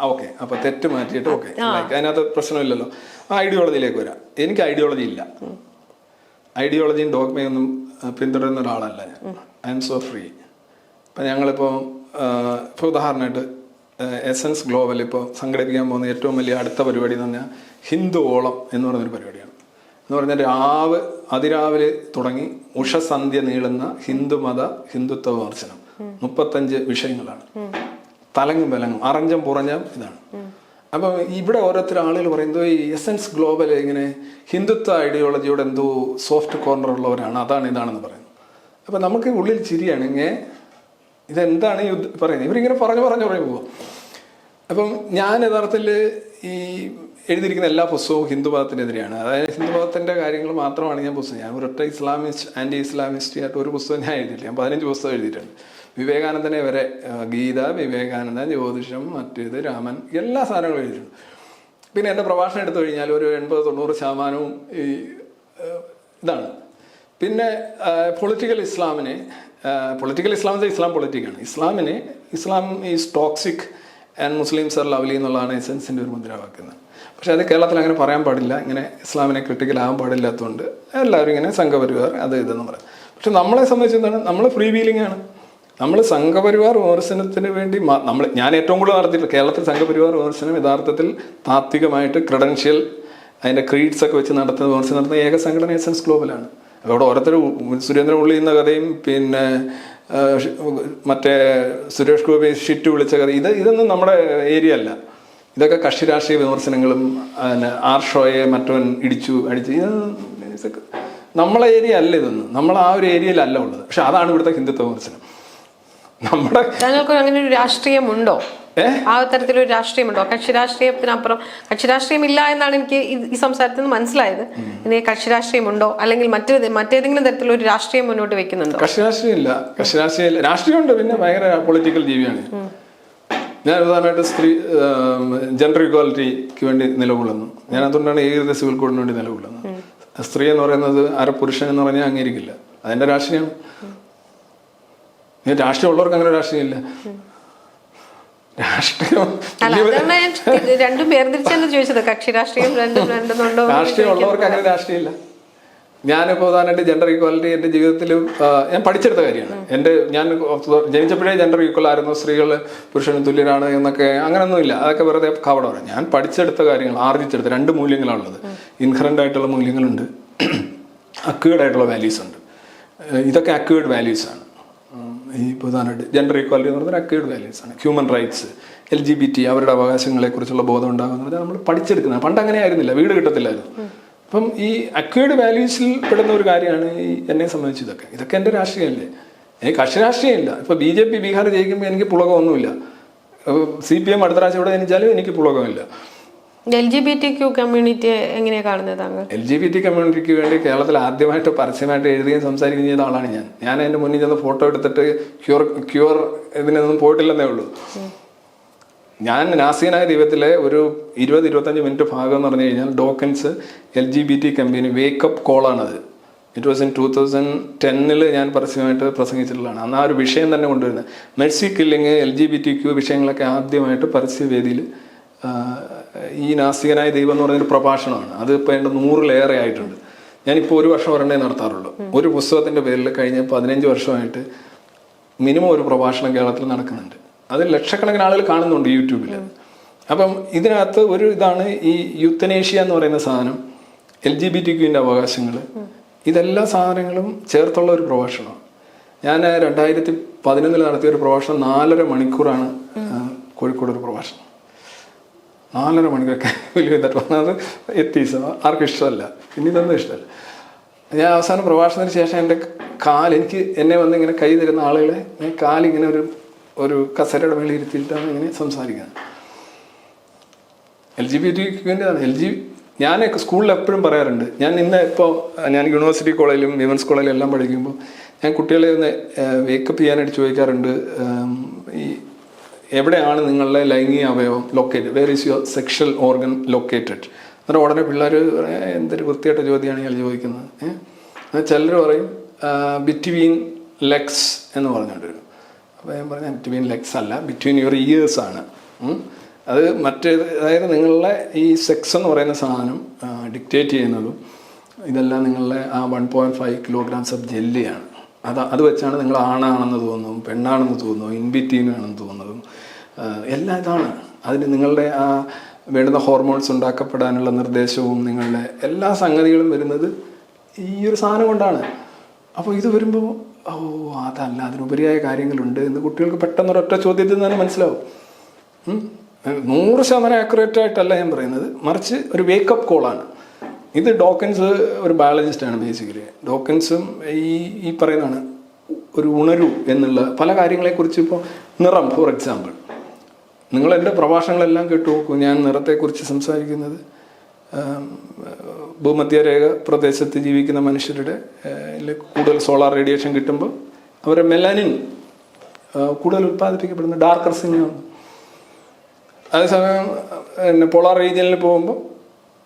ഓക്കെ, അപ്പൊ തെറ്റ് മാറ്റിയിട്ട് ഓക്കെ, അതിനകത്ത് പ്രശ്നമില്ലല്ലോ. ഐഡിയോളജിയിലേക്ക് വരാം. എനിക്ക് ഐഡിയോളജി ഇല്ല. ഐഡിയോളജിയും ഡോഗ്മയൊന്നും പിന്തുടരുന്ന ഒരാളല്ല ഞാൻ. I M so free. ഇപ്പം ഞങ്ങളിപ്പോൾ ഉദാഹരണമായിട്ട് എസൻസ് ഗ്ലോബൽ ഇപ്പോൾ സംഘടിപ്പിക്കാൻ പോകുന്ന ഏറ്റവും വലിയ അടുത്ത പരിപാടി എന്ന് പറഞ്ഞാൽ ഹിന്ദു ഓളം എന്ന് പറയുന്നൊരു പരിപാടിയാണ്. എന്ന് പറഞ്ഞാൽ അതിരാവിലെ തുടങ്ങി ഉഷസന്ധ്യ നീളുന്ന ഹിന്ദുത്വ വിമർശനം. 35 വിഷയങ്ങളാണ്. തലങ്ങും വിലങ്ങും അറഞ്ചം പുറഞ്ഞം ഇതാണ്. അപ്പം ഇവിടെ ഓരോരുത്തർ ആളുകൾ പറയുന്നത് ഈ എസൻസ് ഗ്ലോബൽ ഇങ്ങനെ ഹിന്ദുത്വ ഐഡിയോളജിയോട് എന്തോ സോഫ്റ്റ് കോർണർ ഉള്ളവരാണ്, ഇതാണെന്ന് പറയുന്നത്. അപ്പം നമുക്ക് ഉള്ളിൽ ചിരിയാണ്, ഇതെന്താണ് ഈ പറയുന്നത്? ഇവരിങ്ങനെ പറഞ്ഞു പോകും. അപ്പം ഞാൻ യഥാർത്ഥത്തിൽ ഈ എഴുതിയിരിക്കുന്ന എല്ലാ പുസ്തകവും ഹിന്ദുമതത്തിനെതിരെയാണ്. അതായത് ഹിന്ദുമതത്തിൻ്റെ കാര്യങ്ങൾ മാത്രമാണ് ഞാൻ പുസ്തകം. ഞാൻ ഒരൊറ്റ ആൻറ്റി ഇസ്ലാമിസ്റ്റ് ആയിട്ട് ഒരു പുസ്തകം ഞാൻ എഴുതിയിട്ടില്ല. ഞാൻ 15 പുസ്തകം എഴുതിയിട്ടുണ്ട്. വിവേകാനന്ദനെ വരെ, ഗീത, വിവേകാനന്ദൻ, ജ്യോതിഷം, മറ്റേത്, രാമൻ, എല്ലാ സാധനങ്ങളും എഴുതിയിട്ടുണ്ട്. പിന്നെ എൻ്റെ പ്രഭാഷണം എടുത്തു കഴിഞ്ഞാൽ ഒരു 80-90% ഈ ഇതാണ്. പിന്നെ പൊളിറ്റിക്കൽ ഇസ്ലാം പൊളിറ്റിക്കാണ്. Islam is toxic and Muslims are lovely എന്നുള്ളതാണ് എസൻസിൻ്റെ ഒരു മുദ്രാവാക്യം. പക്ഷെ അത് കേരളത്തിൽ അങ്ങനെ പറയാൻ പാടില്ല. ഇങ്ങനെ ഇസ്ലാമിനെ ക്രിട്ടിക്കലാകാൻ പാടില്ലാത്തതുകൊണ്ട് എല്ലാവരും ഇങ്ങനെ സംഘപരിവാർ ഇതെന്ന് പറയും. പക്ഷെ നമ്മളെ സംബന്ധിച്ച് എന്താണ്, നമ്മൾ ഫ്രീ വീലിംഗ് ആണ്. നമ്മൾ സംഘപരിവാർ വിമർശനത്തിന് വേണ്ടി ഞാൻ ഏറ്റവും കൂടുതൽ നടത്തിയിട്ട് കേരളത്തിൽ സംഘപരിവാർ വിമർശനം യഥാർത്ഥത്തിൽ താത്വികമായിട്ട് ക്രെഡൻഷ്യൽ അതിൻ്റെ ക്രീഡ്സ് ഒക്കെ വെച്ച് വിമർശനം നടത്തുന്ന ഏക സംഘടന എസൻസ് ഗ്ലോബലാണ്. അവിടെ ഓരോരുത്തർ സുരേന്ദ്രൻ ഉള്ളി എന്ന കഥയും പിന്നെ മറ്റേ സുരേഷ് ഗോപി ഷിറ്റ് വിളിച്ച കഥ, ഇതൊന്നും നമ്മുടെ ഏരിയ അല്ല. ഇതൊക്കെ കക്ഷി രാഷ്ട്രീയ വിമർശനങ്ങളും ആർഷോയെ മറ്റവൻ അടിച്ചു ഇതൊക്കെ നമ്മളെ ഏരിയ അല്ല. ഇതൊന്നും നമ്മൾ ആ ഒരു ഏരിയയിലല്ല ഉള്ളത്. പക്ഷെ അതാണ് ഇവിടുത്തെ ഹിന്ദുത്വ വിമർശനം. താങ്കൾക്ക് അങ്ങനെ ഒരു രാഷ്ട്രീയമുണ്ടോ? ആ തരത്തിലൊരു രാഷ്ട്രീയമുണ്ടോ? കക്ഷി രാഷ്ട്രീയത്തിനപ്പുറം, കക്ഷി രാഷ്ട്രീയം ഇല്ല എന്നാണ് എനിക്ക് ഈ സംസാരത്തിൽ നിന്ന് മനസ്സിലായത്. ഇനി കക്ഷി രാഷ്ട്രീയമുണ്ടോ, അല്ലെങ്കിൽ മറ്റേതെങ്കിലും തരത്തിലൊരു രാഷ്ട്രീയം മുന്നോട്ട് വെക്കുന്നുണ്ടോ? കക്ഷി രാഷ്ട്രീയം ഇല്ല, കക്ഷി രാഷ്ട്രീയം രാഷ്ട്രീയമുണ്ട്, പിന്നെ ഭയങ്കര പൊളിറ്റിക്കൽ ജീവിയാണ് ഞാൻ. ഉദാഹരണമായിട്ട് ജെൻഡർ ഇക്വാലിറ്റിക്ക് വേണ്ടി നിലകൊള്ളുന്നു ഞാൻ. അതുകൊണ്ടാണ് ഏത് സിവിൽ കോഡിന് വേണ്ടി നിലകൊള്ളുന്നത്. സ്ത്രീ എന്ന് പറയുന്നത് പുരുഷൻ എന്ന് പറഞ്ഞാൽ അംഗീകരിക്കില്ല. അതിന്റെ രാഷ്ട്രീയം. രാഷ്ട്രീയം ഉള്ളവർക്ക് അങ്ങനെ രാഷ്ട്രീയം ഇല്ല. രാഷ്ട്രീയം രണ്ടും വേർതിരിച്ചാണ് ചോദിച്ചത്. കക്ഷി രാഷ്ട്രീയം രാഷ്ട്രീയം ഉള്ളവർക്ക് അങ്ങനെ രാഷ്ട്രീയമില്ല. ഞാനിപ്പോൾ ഉദാഹരണമായിട്ട് ജെൻഡർ ഈക്വാലിറ്റി എൻ്റെ ജീവിതത്തിൽ ഞാൻ പഠിച്ചെടുത്ത കാര്യമാണ്. ഞാൻ ജനിച്ചപ്പോഴേ ജെൻഡർ ഈക്വൽ ആയിരുന്നു, സ്ത്രീകൾ പുരുഷനും തുല്യരാണ് എന്നൊക്കെ അങ്ങനെയൊന്നുമില്ല. അതൊക്കെ വെറുതെ കവടമാണ്. ഞാൻ പഠിച്ചെടുത്ത കാര്യങ്ങൾ, ആർജിച്ചെടുത്ത 2 മൂല്യങ്ങളാണുള്ളത്. ഇൻഹറൻ്റ് ആയിട്ടുള്ള മൂല്യങ്ങളുണ്ട്, അക്വേർഡ് ആയിട്ടുള്ള വാല്യൂസ് ഉണ്ട്. ഇതൊക്കെ അക്വേർഡ് വാല്യൂസാണ്. ഈ പ്രധാനമായിട്ട് ജെൻഡർ ഈക്വാലിറ്റി എന്ന് പറഞ്ഞാൽ അക്വേർഡ് വാല്യൂസ് ആണ്. ഹ്യൂമൻ റൈറ്റ്സ്, LGBT അവരുടെ അവകാശങ്ങളെക്കുറിച്ചുള്ള ബോധം ഉണ്ടാകുന്ന പറഞ്ഞാൽ നമ്മൾ പഠിച്ചെടുക്കുന്നത്. പണ്ട് അങ്ങനെ ആയിരുന്നില്ല, വീട് കിട്ടത്തില്ലായിരുന്നു. അപ്പം ഈ അക്വേർഡ് വാല്യൂസിൽ പെടുന്ന ഒരു കാര്യമാണ് എന്നെ സംബന്ധിച്ച് ഇതൊക്കെ എൻ്റെ രാഷ്ട്രീയമല്ലേ. എനിക്ക് കക്ഷി രാഷ്ട്രീയമില്ല. ഇപ്പോൾ BJP ബീഹാർ ജയിക്കുമ്പോൾ എനിക്ക് പുളകമൊന്നുമില്ല. CPM അടുത്ത പ്രാവശ്യം ഇവിടെ ജനിച്ചാലും എനിക്ക് പുളകമില്ല. LGBTQ കമ്മ്യൂണിറ്റി എങ്ങനെയാണ് കാണുന്നത് താങ്കൾ? LGBT കമ്മ്യൂണിറ്റിക്ക് വേണ്ടി കേരളത്തിൽ ആദ്യമായിട്ട് പരസ്യമായിട്ട് എഴുതുകയും സംസാരിക്കുകയും ചെയ്ത ആളാണ് ഞാൻ. അതിൻ്റെ മുന്നിൽ ചെന്ന് ഫോട്ടോ എടുത്തിട്ട് ക്യൂർ ഇതിനൊന്നും പോയിട്ടില്ലെന്നേ ഉള്ളൂ. ഞാൻ നാസീനായ ദൈവത്തിലെ ഒരു 20-25 മിനിറ്റ് ഭാഗം എന്ന് പറഞ്ഞു കഴിഞ്ഞാൽ ഡോക്കൻസ് LGBT കമ്പനി വേക്കപ്പ് കോളാണത്. ഇറ്റ് വാസ് ഇൻ 2010 ഞാൻ പരസ്യമായിട്ട് പ്രസംഗിച്ചിട്ടുള്ളതാണ്. അന്ന് ആ ഒരു വിഷയം തന്നെ കൊണ്ടുവരുന്നത് മെഴ്സി കില്ലിങ്, LGBTQ വിഷയങ്ങളൊക്കെ ആദ്യമായിട്ട് പരസ്യവേദിയിൽ ഈ നാസ്തികനായ ദൈവം എന്ന് പറയുന്നൊരു പ്രഭാഷണമാണ്. അത് ഇപ്പോൾ എൻ്റെ 100-ലേറെ ആയിട്ടുണ്ട്. ഞാനിപ്പോൾ 1 വർഷം ഒരെണ്ണേ നടത്താറുള്ളൂ. ഒരു പുസ്തകത്തിൻ്റെ പേരിൽ കഴിഞ്ഞ 15 വർഷമായിട്ട് മിനിമം ഒരു പ്രഭാഷണം കേരളത്തിൽ നടക്കുന്നുണ്ട്. അത് ലക്ഷക്കണക്കിന് ആളുകൾ കാണുന്നുണ്ട് യൂട്യൂബിൽ. അപ്പം ഇതിനകത്ത് ഒരു ഇതാണ് ഈ യൂത്തനേഷ്യ എന്ന് പറയുന്ന സാധനം, LGBTQൻ്റെ അവകാശങ്ങൾ, ഇതെല്ലാ സാധനങ്ങളും ചേർത്തുള്ള ഒരു പ്രഭാഷണമാണ്. ഞാൻ 2011 നടത്തിയ ഒരു പ്രഭാഷണം 4.5 മണിക്കൂറാണ്. കോഴിക്കോട് ഒരു പ്രഭാഷണം 4.5 മണിക്കൂറൊക്കെ വലിയ വന്നത് എത്തീസം ആർക്കും ഇഷ്ടമല്ല, പിന്നെ ഇതൊന്നും ഇഷ്ടമല്ല. ഞാൻ അവസാനം പ്രഭാഷണത്തിന് ശേഷം എൻ്റെ എനിക്ക് എന്നെ വന്ന് ഇങ്ങനെ കൈ തരുന്ന ആളുകളെ ഞാൻ കാലിങ്ങനെ ഒരു കസേരയുടെ മേളിൽ ഇരുത്തിയിട്ടാണ് ഇങ്ങനെ സംസാരിക്കുന്നത്. LGBTQൻ്റെതാണ്. ഞാൻ സ്കൂളിൽ എപ്പോഴും പറയാറുണ്ട്. ഞാൻ ഞാൻ യൂണിവേഴ്സിറ്റി കോളേജിലും വിമൻസ് കോളേജിലും എല്ലാം പഠിക്കുമ്പോൾ ഞാൻ കുട്ടികളെ ഒന്ന് വേക്കപ്പ് ചെയ്യാനായിട്ട് ചോദിക്കാറുണ്ട്, ഈ എവിടെയാണ് നിങ്ങളുടെ ലൈംഗിക അവയവം located, where is your sexual organ located. എന്നിട്ട് ഉടനെ പിള്ളേർ എന്തൊരു വൃത്തിയായിട്ട ചോദ്യമാണ് ഇയാൾ ചോദിക്കുന്നത്. ചിലർ പറയും ബിറ്റ്വീൻ ലെഗ്സ് എന്ന് പറഞ്ഞുകൊണ്ട് വരും. അപ്പോൾ ഞാൻ പറഞ്ഞാൽ ബിറ്റ്വീൻ ലെഗ്സ് അല്ല, ബിറ്റ്വീൻ യുവർ ഇയേഴ്സ് ആണ്. അത് അതായത് നിങ്ങളുടെ ഈ സെക്സ് എന്ന് പറയുന്ന സാധനം ഡിക്റ്റേറ്റ് ചെയ്യുന്നതും ഇതെല്ലാം നിങ്ങളുടെ ആ 1.5 kilograms ഓഫ് ജെല്ലിയാണ്. അത് വെച്ചാണ് നിങ്ങൾ ആണാണെന്ന് തോന്നുന്നതും പെണ്ണാണെന്ന് തോന്നുന്നതും ഇൻബിറ്റ്വീനാണെന്ന് തോന്നുന്നതും എല്ലാം ഇതാണ്. അതിന് നിങ്ങളുടെ ആ വേണ്ടുന്ന ഹോർമോൺസ് ഉണ്ടാക്കപ്പെടാനുള്ള നിർദ്ദേശവും നിങ്ങളുടെ എല്ലാ സംഗതികളും വരുന്നത് ഈ ഒരു സാധനം കൊണ്ടാണ്. അപ്പോൾ ഇത് വരുമ്പോൾ അതല്ല, അതിനുപരിയായ കാര്യങ്ങളുണ്ട് എന്ന് കുട്ടികൾക്ക് പെട്ടെന്ന് ഒരൊറ്റ ചോദ്യത്തിൽ നിന്ന് തന്നെ മനസ്സിലാവും. 100% ആക്യുറേറ്റ് ആയിട്ടല്ല ഞാൻ പറയുന്നത്, മറിച്ച് ഒരു വേക്കപ്പ് കോളാണ് ഇത്. ഡോക്കൻസ് ഒരു ബയോളജിസ്റ്റാണ് ബേസിക്കലി. ഡോക്കൻസും ഈ പറയുന്നതാണ് ഒരു ഉണരൂ എന്നുള്ള പല കാര്യങ്ങളെക്കുറിച്ച്. ഇപ്പോൾ നിറം, ഫോർ എക്സാമ്പിൾ, നിങ്ങൾ എൻ്റെ പ്രഭാഷണങ്ങളെല്ലാം കേട്ടു നോക്കൂ. ഞാൻ നിറത്തെക്കുറിച്ച് സംസാരിക്കുന്നത് ഭൂമധ്യരേഖ പ്രദേശത്ത് ജീവിക്കുന്ന മനുഷ്യരുടെ കൂടുതൽ സോളാർ റേഡിയേഷൻ കിട്ടുമ്പോൾ അവരെ മെലാനിൻ കൂടുതൽ ഉൽപ്പാദിപ്പിക്കപ്പെടുന്ന ഡാർക്കർ സ്കിന്നാണ്. അതേസമയം പോളാർ റീജിയനിൽ പോകുമ്പോൾ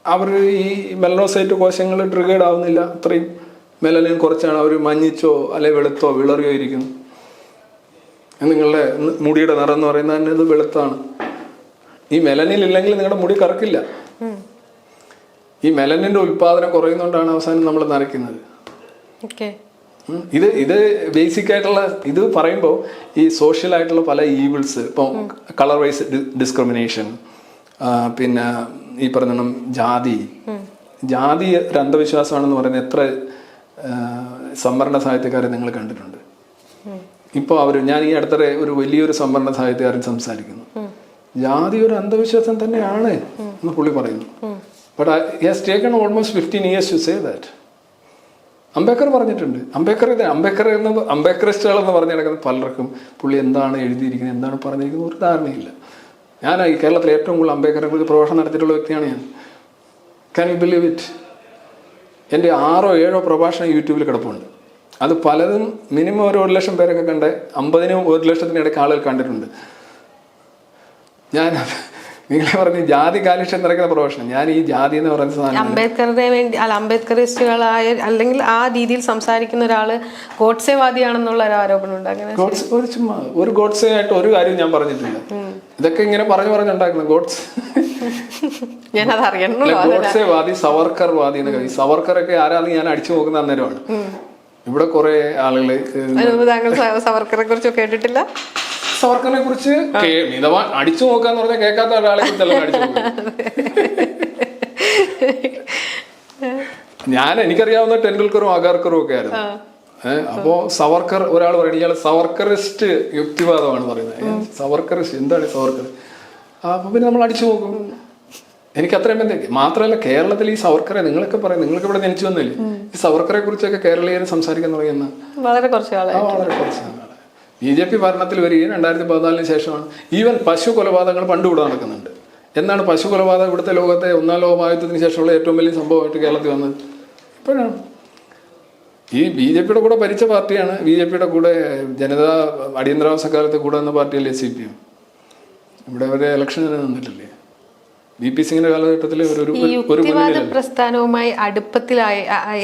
അവർ ഈ മെലനോസൈറ്റ് കോശങ്ങൾ ട്രിഗേർഡ് ആവുന്നില്ല. അത്രയും മെലനിൻ കുറച്ചാണ്. അവർ മഞ്ഞിച്ചോ അല്ലെ വെളുത്തോ വിളറിയോ ഇരിക്കുന്നു. നിങ്ങളുടെ മുടിയുടെ നിറം എന്ന് പറയുന്നത് തന്നെ ഇത് വെളുത്താണ്. ഈ മെലനിൻ ഇല്ലെങ്കിൽ നിങ്ങളുടെ മുടി കറക്കില്ല. ഈ മെലനിൻ്റെ ഉൽപ്പാദനം കുറയുന്നതുകൊണ്ടാണ് അവസാനം നമ്മൾ നരയ്ക്കുന്നത്. ഇത് ബേസിക് ആയിട്ടുള്ള ഇത് പറയുമ്പോൾ ഈ സോഷ്യൽ ആയിട്ടുള്ള പല ഈവിൾസ്, ഇപ്പോൾ കളർ വൈസ് ഡിസ്ക്രിമിനേഷൻ, പിന്നെ ഈ പറഞ്ഞ ജാതി ഒരു അന്ധവിശ്വാസമാണെന്ന് പറയുന്നത് എത്ര സംവരണ സാഹിത്യക്കാരെ നിങ്ങൾ കണ്ടിട്ടുണ്ട്? ഇപ്പോൾ ഞാൻ ഈ അടുത്തിടെ ഒരു വലിയൊരു സംവരണ സാഹിത്യകാരൻ സംസാരിക്കുന്നു, ജാതി ഒരു അന്ധവിശ്വാസം തന്നെയാണ് എന്ന് പുള്ളി പറയുന്നു. But he has taken almost 15 years to say that. Ambedkar പറഞ്ഞിട്ടുണ്ട്. അംബേദ്കറിസ്റ്റുകൾ എന്ന് പറഞ്ഞു നടക്കുന്ന പലർക്കും പുള്ളി എന്താണ് എഴുതിയിരിക്കുന്നത്, എന്താണ് പറഞ്ഞിരിക്കുന്നത് ഒരു ധാരണയില്ല. ഞാൻ ഈ കേരളത്തിൽ ഏറ്റവും കൂടുതൽ അംബേദ്കറെ കുറിച്ച് പ്രഭാഷണം നടത്തിയിട്ടുള്ള വ്യക്തിയാണ് ഞാൻ. Can you believe it? എൻ്റെ 6 or 7 പ്രഭാഷണം യൂട്യൂബിൽ കിടപ്പുണ്ട്. അത് പലതും മിനിമം ഒരു 1 ലക്ഷം പേരൊക്കെ കണ്ട് 50-നും 1 ലക്ഷത്തിനും ഇടയ്ക്ക് ആളുകൾ കണ്ടിട്ടുണ്ട്. ഞാൻ നിങ്ങളെ പറഞ്ഞ് ജാതി കാലുഷ്യം നിറയ്ക്കുന്ന പ്രഭാഷണം. ഞാൻ ഈ ജാതി എന്ന് പറയുന്ന സാധനം അംബേദ്കറുടെ വേണ്ടി അംബേദ്കറിസ്റ്റുകളായ അല്ലെങ്കിൽ ആ രീതിയിൽ സംസാരിക്കുന്ന ഒരാള് ഗോഡ്സേവാദിയാണെന്നുള്ള ഒരു ആരോപണമുണ്ട്. അങ്ങനെ ഒരു ചുമ്മാ ഒരു ഗോഡ്സെ ആയിട്ട് ഒരു കാര്യം ഞാൻ പറഞ്ഞിട്ടില്ല. ഇതൊക്കെ ഇങ്ങനെ പറഞ്ഞുണ്ടാക്കുന്ന ഗോഡ്സ്. ഞാനത് അറിയണല്ലോ. ഗോഡ്സെ വാദി, സവർക്കർ വാദി എന്നൊക്കെ. ഈ സവർക്കറൊക്കെ ആരാന്ന് ഞാൻ അടിച്ചു നോക്കുന്ന അന്നേരമാണ്. ഇവിടെ കുറെ ആളുകള് താങ്കൾ സവർക്കറെ കുറിച്ച് കേട്ടിട്ടില്ല? സവർക്കറിനെ കുറിച്ച് അടിച്ചു നോക്കാന്ന് പറഞ്ഞാൽ കേൾക്കാത്ത ഒരാളെ കുറിച്ചല്ല അടിച്ചു നോക്കുക. എനിക്കറിയാവുന്ന ടെണ്ടുൽക്കറും അഗാർക്കറും ഒക്കെ ആയിരുന്നു. അപ്പോ സവർക്കർ ഒരാൾ പറയുന്നത് ഇയാൾ സവർക്കറിസ്റ്റ് യുക്തിവാദമാണ് പറയുന്നത്. സവർക്കറിസ്റ്റ് എന്താണ് സവർക്കർ? അപ്പൊ പിന്നെ നമ്മൾ അടിച്ചു നോക്കും. എനിക്ക് അത്രയും മാത്രമല്ല, കേരളത്തിൽ ഈ സവർക്കറെ നിങ്ങളൊക്കെ പറയും, നിങ്ങൾക്ക് ഇവിടെ ജനിച്ചു വന്നില്ലേ, ഈ സവർക്കറെ കുറിച്ചൊക്കെ കേരളീയരെ സംസാരിക്കാൻ തുടങ്ങിയെന്ന് വളരെ കുറച്ച് BJP ഭരണത്തിൽ വരികയും 2014 ശേഷമാണ്. ഈവൻ പശു കൊലപാതകങ്ങൾ പണ്ട് ഇവിടെ നടക്കുന്നുണ്ട്. എന്നാണ് പശു കൊലപാതകം ഇവിടുത്തെ ലോകത്തെ 1-ാം ലോകമഹായുദ്ധത്തിന് ശേഷമുള്ള ഏറ്റവും വലിയ സംഭവമായിട്ട് കേരളത്തിൽ വന്നത്? ഇപ്പോഴാണ്. ഈ BJPയുടെ കൂടെ ഭരിച്ച പാർട്ടിയാണ്. BJPയുടെ കൂടെ ജനതാ അടിയന്തരാവസ്ഥക്കാലത്ത് കൂടെ വന്ന പാർട്ടിയല്ലേ CPM. ഇവിടെ അവരെ ഇലക്ഷന് നിന്നിട്ടില്ലേ? VP സിംഗിന്റെ കാലഘട്ടത്തിൽ യുക്തിവാദ പ്രസ്ഥാനവുമായി അടുപ്പത്തിലായ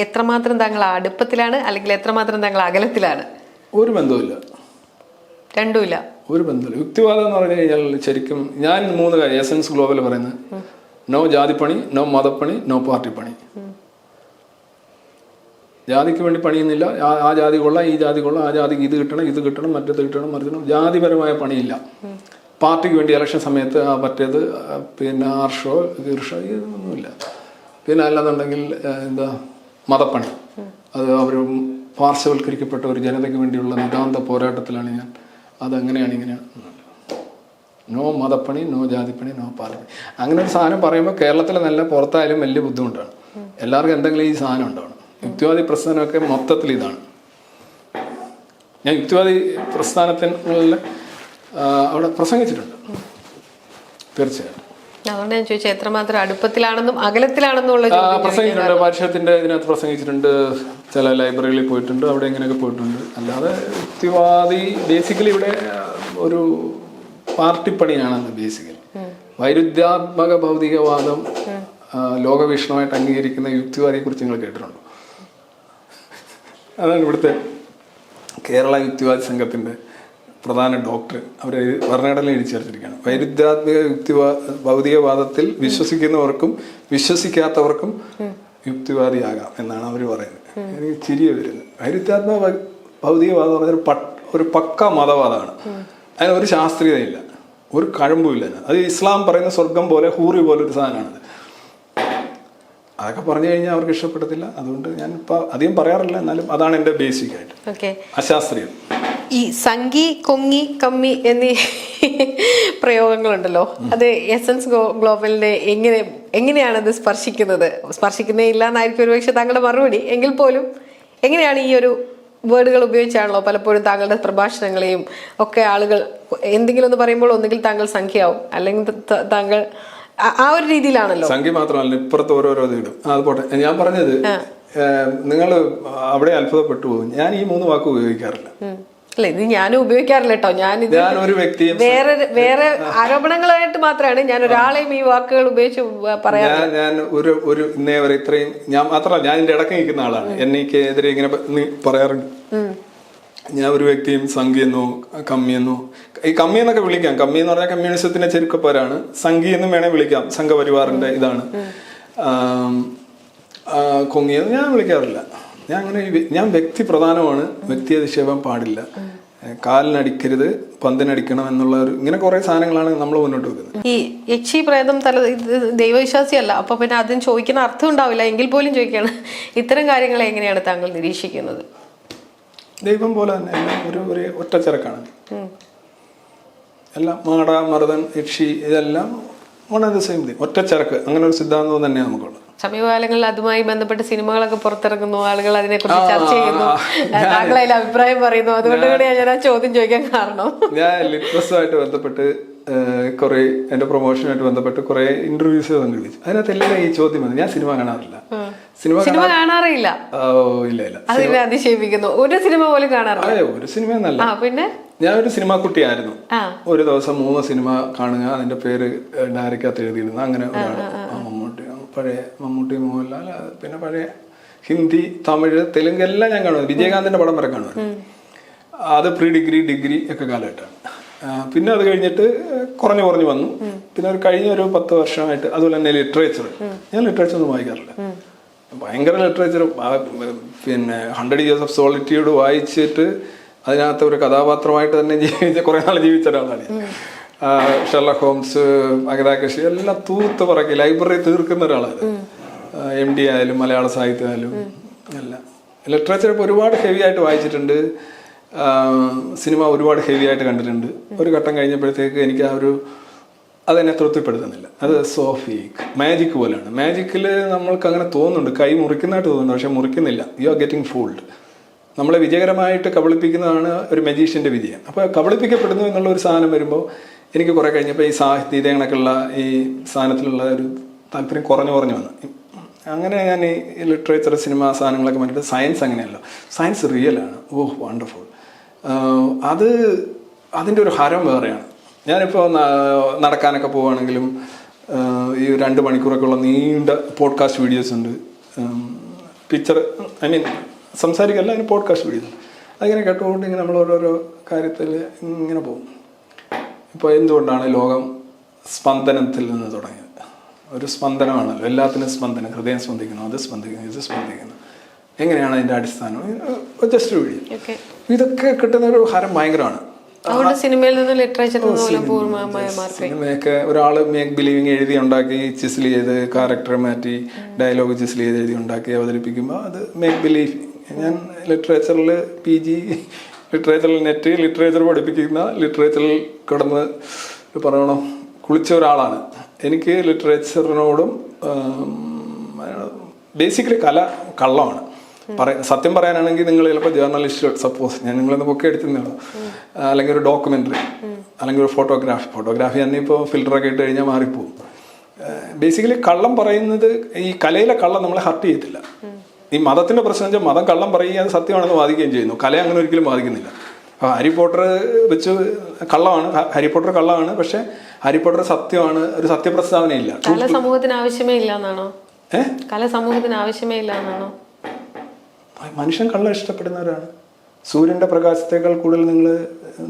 എത്രമാത്രം താങ്കൾ അടുപ്പത്തിലാണ്, അല്ലെങ്കിൽ എത്രമാത്രം താങ്കൾ അകലത്തിലാണ്? ഒരു ബന്ധവുമില്ല, രണ്ടുമില്ല, ഒരു ബന്ധമില്ല. യുക്തിവാദം എന്ന് പറഞ്ഞു കഴിഞ്ഞാൽ ശരിക്കും ഞാൻ 3 കാര്യം എസൻസ് ഗ്ലോബൽ പറയുന്നത്: നോ ജാതിപ്പണി, നോ മതപ്പണി, നോ പാർട്ടി പണി. ജാതിക്ക് വേണ്ടി പണിയുന്നില്ല. ആ ജാതി കൊള്ളാം, ഈ ജാതി കൊള്ളാം, ആ ജാതിക്ക് ഇത് കിട്ടണം, മറ്റേത് കിട്ടണം, മറിച്ചണം. ജാതിപരമായ പണിയില്ല. പാർട്ടിക്ക് വേണ്ടി ഇലക്ഷൻ സമയത്ത് മറ്റേത് പിന്നെ ആർഷോ ഈർഷോ ഇതൊന്നുമില്ല. പിന്നെ അല്ലാന്നുണ്ടെങ്കിൽ എന്താ മതപ്പണി, അത് അവർ പാർശ്വവൽക്കരിക്കപ്പെട്ട ഒരു ജനതയ്ക്ക് വേണ്ടിയുള്ള നിതാന്ത പോരാട്ടത്തിലാണ് ഞാൻ. അതങ്ങനെയാണ് ഇങ്ങനെയാണ്. നോ മതപ്പണി, നോ ജാതിപ്പണി, നോ പാർട്ടി. അങ്ങനെ ഒരു സാധനം പറയുമ്പോൾ കേരളത്തിൽ നല്ല പുറത്തായാലും വലിയ ബുദ്ധിമുട്ടാണ്. എല്ലാവർക്കും എന്തെങ്കിലും ഈ സാധനം ഉണ്ടാവണം. യുക്തിവാദി പ്രസ്ഥാനമൊക്കെ മൊത്തത്തിൽ ഇതാണ്. ഞാൻ യുക്തിവാദി പ്രസ്ഥാനത്തിൽ അവിടെ പ്രസംഗിച്ചിട്ടുണ്ട് തീർച്ചയായും. അതുകൊണ്ട് ഞാൻ ചോദിച്ചാൽ എത്രമാത്രം അടുപ്പത്തിലാണെന്നും അകലത്തിലാണെന്നുള്ള പ്രസംഗിച്ചിട്ടുണ്ട്. പരിഷത്തിന്റെ ഇതിനകത്ത് പ്രസംഗിച്ചിട്ടുണ്ട്. ചില ലൈബ്രറികളിൽ പോയിട്ടുണ്ട്. അവിടെ ഇങ്ങനെയൊക്കെ പോയിട്ടുണ്ട്. അല്ലാതെ യുക്തിവാദി ബേസിക്കലി ഇവിടെ ഒരു പാർട്ടിപ്പണിയാണെന്ന്. ബേസിക്കലി വൈരുദ്ധ്യാത്മക ഭൗതികവാദം ലോകവീക്ഷണമായിട്ട് അംഗീകരിക്കുന്ന യുക്തിവാദിയെ കുറിച്ച് നിങ്ങൾ കേട്ടിട്ടുണ്ടോ? അതാണ് ഇവിടുത്തെ കേരള യുക്തിവാദി സംഘത്തിന്റെ പ്രധാന ഡോക്ടർ. അവർ ഭരണഘടന എഴുതി ചേർത്തിരിക്കുകയാണ്: വൈരുദ്ധ്യാത്മിക ഭൗതികവാദത്തിൽ വിശ്വസിക്കുന്നവർക്കും വിശ്വസിക്കാത്തവർക്കും യുക്തിവാദിയാകാം എന്നാണ് അവർ പറയുന്നത്. എനിക്ക് ചിരിയ വരുന്നത്. വൈരുദ്ധ്യാത്മക ഭൗതികവാദം ഒരു പക്ക മതവാദമാണ്. അതിന് ഒരു ശാസ്ത്രീയതയില്ല, ഒരു കഴമ്പുമില്ല. അത് ഇസ്ലാം പറയുന്ന സ്വർഗം പോലെ ഹൂറി പോലെ ഒരു സാധനമാണത്. അതൊക്കെ പറഞ്ഞു കഴിഞ്ഞാൽ അവർക്ക് ഇഷ്ടപ്പെടത്തില്ല. അതുകൊണ്ട് ഞാൻ ഇപ്പം അധികം പറയാറില്ല. എന്നാലും അതാണ് എൻ്റെ ബേസിക് ആയിട്ട് അശാസ്ത്രീയം. ഈ സംഗി, കൊങ്ങി, കമ്മി എന്നീ പ്രയോഗങ്ങളുണ്ടല്ലോ, അത് എസൻസ് ഗ്ലോബലിനെ എങ്ങനെയാണ് അത് സ്പർശിക്കുന്നേ ഇല്ല എന്നായിരിക്കും ഒരുപക്ഷെ താങ്കളുടെ മറുപടി. എങ്കിൽ പോലും എങ്ങനെയാണ് ഈ ഒരു വേർഡുകൾ ഉപയോഗിച്ചാണല്ലോ പലപ്പോഴും താങ്കളുടെ പ്രഭാഷണങ്ങളെയും ഒക്കെ ആളുകൾ എന്തെങ്കിലും ഒന്ന് പറയുമ്പോൾ ഒന്നുകിൽ താങ്കൾ സംഖ്യയാവും, അല്ലെങ്കിൽ താങ്കൾ ആ ഒരു രീതിയിലാണല്ലോ. സംഖ്യ മാത്രമല്ല, ഇപ്പുറത്ത് ഓരോരോ ഇടും. അത് പോട്ടെ. ഞാൻ പറഞ്ഞത് നിങ്ങൾ അവിടെ അത്ഭുതപ്പെട്ടു പോകും. ഞാൻ ഈ 3 വാക്ക് ഉപയോഗിക്കാറില്ല. അല്ല, ഇത് ഞാനും ഉപയോഗിക്കാറില്ല കേട്ടോ. ഞാനൊരു വ്യക്തിയെ വേറെ ആരോപണങ്ങളായിട്ട് മാത്രമാണ് ഞാൻ ഒരാളെയും ഈ വാക്കുകൾ ഉപയോഗിച്ച് പറയാറ്. ഞാൻ ഒരു ഇന്നേ വരെ ഇത്രയും ഞാൻ മാത്രമല്ല, ഞാൻ ഇതിന്റെ ഇടയ്ക്ക് നിൽക്കുന്ന ആളാണ്. എനിക്കെതിരെ ഇങ്ങനെ പറയാറുണ്ട്. ഞാൻ ഒരു വ്യക്തിയും സംഖ്യയെന്നോ കമ്മിയെന്നോ, ഈ കമ്മി എന്നൊക്കെ വിളിക്കാം. കമ്മി എന്ന് പറഞ്ഞാൽ കമ്മ്യൂണിസത്തിന്റെ ചെരുക്കപ്പേരാണ്. സംഘി എന്നും വേണേൽ വിളിക്കാം, സംഘപരിവാറിന്റെ ഇതാണ്. കൊങ്ങിയെന്ന് ഞാൻ വിളിക്കാറില്ല. ഞാൻ വ്യക്തി പ്രധാനമാണ്. വ്യക്തി അധിക്ഷേപം പാടില്ല. കാലിനടിക്കരുത്, പന്തിനടിക്കണം എന്നുള്ള ഇങ്ങനെ കുറെ സാധനങ്ങളാണ് നമ്മൾ മുന്നോട്ട് വെക്കുന്നത്. ഈ യക്ഷി പ്രേതം ദൈവവിശ്വാസിയല്ല, അപ്പൊ പിന്നെ അതിന് ചോദിക്കുന്ന അർത്ഥം ഉണ്ടാവില്ല. എങ്കിൽ പോലും ചോദിക്കാണ്, ഇത്തരം കാര്യങ്ങളെ എങ്ങനെയാണ് താങ്കൾ നിരീക്ഷിക്കുന്നത്? ദൈവം പോലെ തന്നെ എല്ലാം ഒരു ഒറ്റച്ചരക്കാണ്. എല്ലാം മാട, മറുതൻ, യക്ഷി ഇതെല്ലാം ഒറ്റച്ചരക്ക്. അങ്ങനെ ഒരു സിദ്ധാന്തം തന്നെയാണ് നമുക്കുള്ളത്. സമീപകാലങ്ങളിൽ അതുമായി ബന്ധപ്പെട്ട് സിനിമകളൊക്കെ പുറത്തിറങ്ങുന്നു, ആളുകൾ അതിനെക്കുറിച്ച് ചർച്ച ചെയ്യുന്നു, താങ്കൾ അതിൽ അഭിപ്രായം പറയുന്നു. അതുകൊണ്ട് കൂടിയാണ് ഞാൻ ആ ചോദ്യം ചോദിക്കാൻ കാരണം. ഞാൻ ലിറ്ററസുമായിട്ട് ബന്ധപ്പെട്ട് കുറേ എൻ്റെ പ്രൊമോഷനുമായിട്ട് ബന്ധപ്പെട്ട് കുറേ ഇന്റർവ്യൂസ് സംഘടിപ്പിച്ചു. അതിനകത്തെല്ലാം ഈ ചോദ്യം വന്നു. ഞാൻ സിനിമ കാണാറില്ല. സിനിമ കാണാറില്ല? ഇല്ല ഇല്ല, അതിനെ അതിശയിപ്പിക്കുന്നു. ഒരു സിനിമ പോലും കാണാറില്ല? അതെ, ഒരു സിനിമ എന്നല്ല. പിന്നെ ഞാനൊരു സിനിമ കുട്ടിയായിരുന്നു. ഒരു ദിവസം 3 സിനിമ കാണുക, അതിന്റെ പേര് ഡയറിക്കകത്ത് എഴുതിയിടുന്നു. അങ്ങനെ ഒരാൾ മമ്മൂട്ടി, പഴയ മമ്മൂട്ടി, മോഹൻലാൽ, പിന്നെ പഴയ ഹിന്ദി, തമിഴ്, തെലുങ്ക് എല്ലാം ഞാൻ കാണുന്നത്. വിജയകാന്തിന്റെ പടം വരെ കാണുന്നത്. അത് പ്രീ ഡിഗ്രി ഒക്കെ കാലഘട്ടമാണ്. പിന്നെ അത് കഴിഞ്ഞിട്ട് കുറഞ്ഞു വന്നു. പിന്നെ കഴിഞ്ഞ ഒരു 10 വർഷമായിട്ട് അതുപോലെ തന്നെ ലിറ്ററേച്ചർ, ഞാൻ ലിറ്ററേച്ചർ ഒന്നും വായിക്കാറില്ല. ഭയങ്കര ലിറ്ററേച്ചർ, പിന്നെ 100 Years of Solitude വായിച്ചിട്ട് അതിനകത്ത് ഒരു കഥാപാത്രമായിട്ട് തന്നെ കുറെ നാൾ ജീവിച്ച ഒരാളാണ്. ഷെർലക് ഹോംസ്, അഗതാ ക്രിസ്റ്റി എല്ലാം തൂത്ത് പറക്കി ലൈബ്രറി തീർക്കുന്ന ഒരാളാണ്. MD ആയാലും മലയാള സാഹിത്യമായാലും എല്ലാം. ലിറ്ററേച്ചർ ഇപ്പോൾ ഒരുപാട് ഹെവി ആയിട്ട് വായിച്ചിട്ടുണ്ട്. സിനിമ ഒരുപാട് ഹെവി ആയിട്ട് കണ്ടിട്ടുണ്ട്. ഒരു ഘട്ടം കഴിഞ്ഞപ്പോഴത്തേക്ക് എനിക്ക് അതെന്നെ തൃപ്തിപ്പെടുത്തുന്നില്ല. അത് സോഫീക്ക് മാജിക് പോലെയാണ്. മാജിക്കിൽ നമ്മൾക്ക് അങ്ങനെ തോന്നുന്നുണ്ട്, കൈ മുറിക്കുന്നതായിട്ട് തോന്നുന്നുണ്ട്, പക്ഷെ മുറിക്കുന്നില്ല. You are getting fooled. നമ്മളെ വിജയകരമായിട്ട് കബളിപ്പിക്കുന്നതാണ് ഒരു മജീഷ്യൻ്റെ വിജയം. അപ്പോൾ കബളിപ്പിക്കപ്പെടുന്നു എന്നുള്ള ഒരു സാധനം വരുമ്പോൾ എനിക്ക് കുറേ കഴിഞ്ഞപ്പോൾ ഈ സാഹിത്യ കണക്കുള്ള ഈ സാധനത്തിലുള്ള ഒരു താല്പര്യം കുറഞ്ഞു വന്നു. അങ്ങനെ ഞാൻ ഈ ലിറ്ററേച്ചർ, സിനിമ സാധനങ്ങളൊക്കെ വേണ്ടിയിട്ട് സയൻസ് അങ്ങനെയല്ല. സയൻസ് റിയലാണ്. ഓഹ് വണ്ടർഫുൾ. അതിൻ്റെ ഒരു ഹരം വേറെയാണ്. ഞാനിപ്പോൾ നടക്കാനൊക്കെ പോവുകയാണെങ്കിലും ഈ 2 മണിക്കൂറൊക്കെ ഉള്ള നീണ്ട പോഡ്കാസ്റ്റ് വീഡിയോസ് ഉണ്ട്. പിക്ചർ സംസാരിക്കല്ല, അതിന് പോഡ്കാസ്റ്റ് വീഡിയോസ്. അതിങ്ങനെ കേട്ടുകൊണ്ട് ഇങ്ങനെ നമ്മൾ ഓരോരോ കാര്യത്തിൽ ഇങ്ങനെ പോകും. ഇപ്പോൾ എന്തുകൊണ്ടാണ് ലോകം സ്പന്ദനത്തിൽ നിന്ന് തുടങ്ങിയത്? ഒരു സ്പന്ദനമാണല്ലോ, എല്ലാത്തിനും സ്പന്ദനം. ഹൃദയം സ്പന്ദിക്കുന്നു, അത് സ്പന്ദിക്കുന്നു, ഇത് സ്പന്ദിക്കുന്നു. എങ്ങനെയാണ് അതിൻ്റെ അടിസ്ഥാനം? Just video. ഇതൊക്കെ കിട്ടുന്ന ഒരു ഹരം ഭയങ്കരമാണ്. സിനിമയിൽ നിന്ന് ലിറ്ററേച്ചർ സിനിമയൊക്കെ ഒരാൾ മേക്ക് ബിലീവിങ് എഴുതി ഉണ്ടാക്കി, ചിസിൽ ചെയ്ത് ക്യാരക്ടർ മാറ്റി, ഡയലോഗ് ചിസിൽ ചെയ്ത് എഴുതി ഉണ്ടാക്കി അവതരിപ്പിക്കുമ്പോൾ അത് മേക്ക് ബിലീവ്. ഞാൻ ലിറ്ററേച്ചറിൽ PG, ലിറ്ററേച്ചറിൽ നെറ്റ്, ലിറ്ററേച്ചർ പഠിപ്പിക്കുന്ന, ലിറ്ററേച്ചറിൽ കിടന്ന് പറയണം കുളിച്ച ഒരാളാണ്. എനിക്ക് ലിറ്ററേച്ചറിനോടും ബേസിക്കലി കള്ളമാണ്. സത്യം പറയാനാണെങ്കിൽ നിങ്ങൾ ചിലപ്പോൾ ജേർണലിസ്റ്റ്, സപ്പോസ് ഞാൻ നിങ്ങളൊന്ന് പൊക്കെ എടുത്തുള്ളൂ, അല്ലെങ്കിൽ ഒരു ഡോക്യുമെൻ്ററി, അല്ലെങ്കിൽ ഒരു ഫോട്ടോഗ്രാഫി തന്നെ ഇപ്പോൾ ഫിൽറ്ററൊക്കെ ഇട്ട് കഴിഞ്ഞാൽ മാറിപ്പോവും. ബേസിക്കലി കള്ളം പറയുന്നത്, ഈ കലയിലെ കള്ളം നമ്മളെ ഹർട്ട് ചെയ്യത്തില്ല. ഈ മതത്തിൻ്റെ പ്രശ്നം വെച്ചാൽ മതം കള്ളം പറയുകയും അത് സത്യമാണെന്ന് വാദിക്കുകയും ചെയ്യുന്നു. കല അങ്ങനെ ഒരിക്കലും വാദിക്കുന്നില്ല. അപ്പോൾ ഹാരി പോട്ടർ വെച്ച് കള്ളമാണ്, ഹാരി പോട്ടർ കള്ളമാണ്, പക്ഷെ ഹാരി പോട്ടർ സത്യമാണ്, ഒരു സത്യപ്രസ്താവനയില്ല. കല സമൂഹത്തിന് ആവശ്യമേ ഇല്ല എന്നാണോ? കല സമൂഹത്തിന് ആവശ്യമേ ഇല്ല എന്നാണോ? മനുഷ്യൻ കള്ളം ഇഷ്ടപ്പെടുന്നവരാണ്. സൂര്യന്റെ പ്രകാശത്തേക്കാൾ കൂടുതൽ നിങ്ങൾ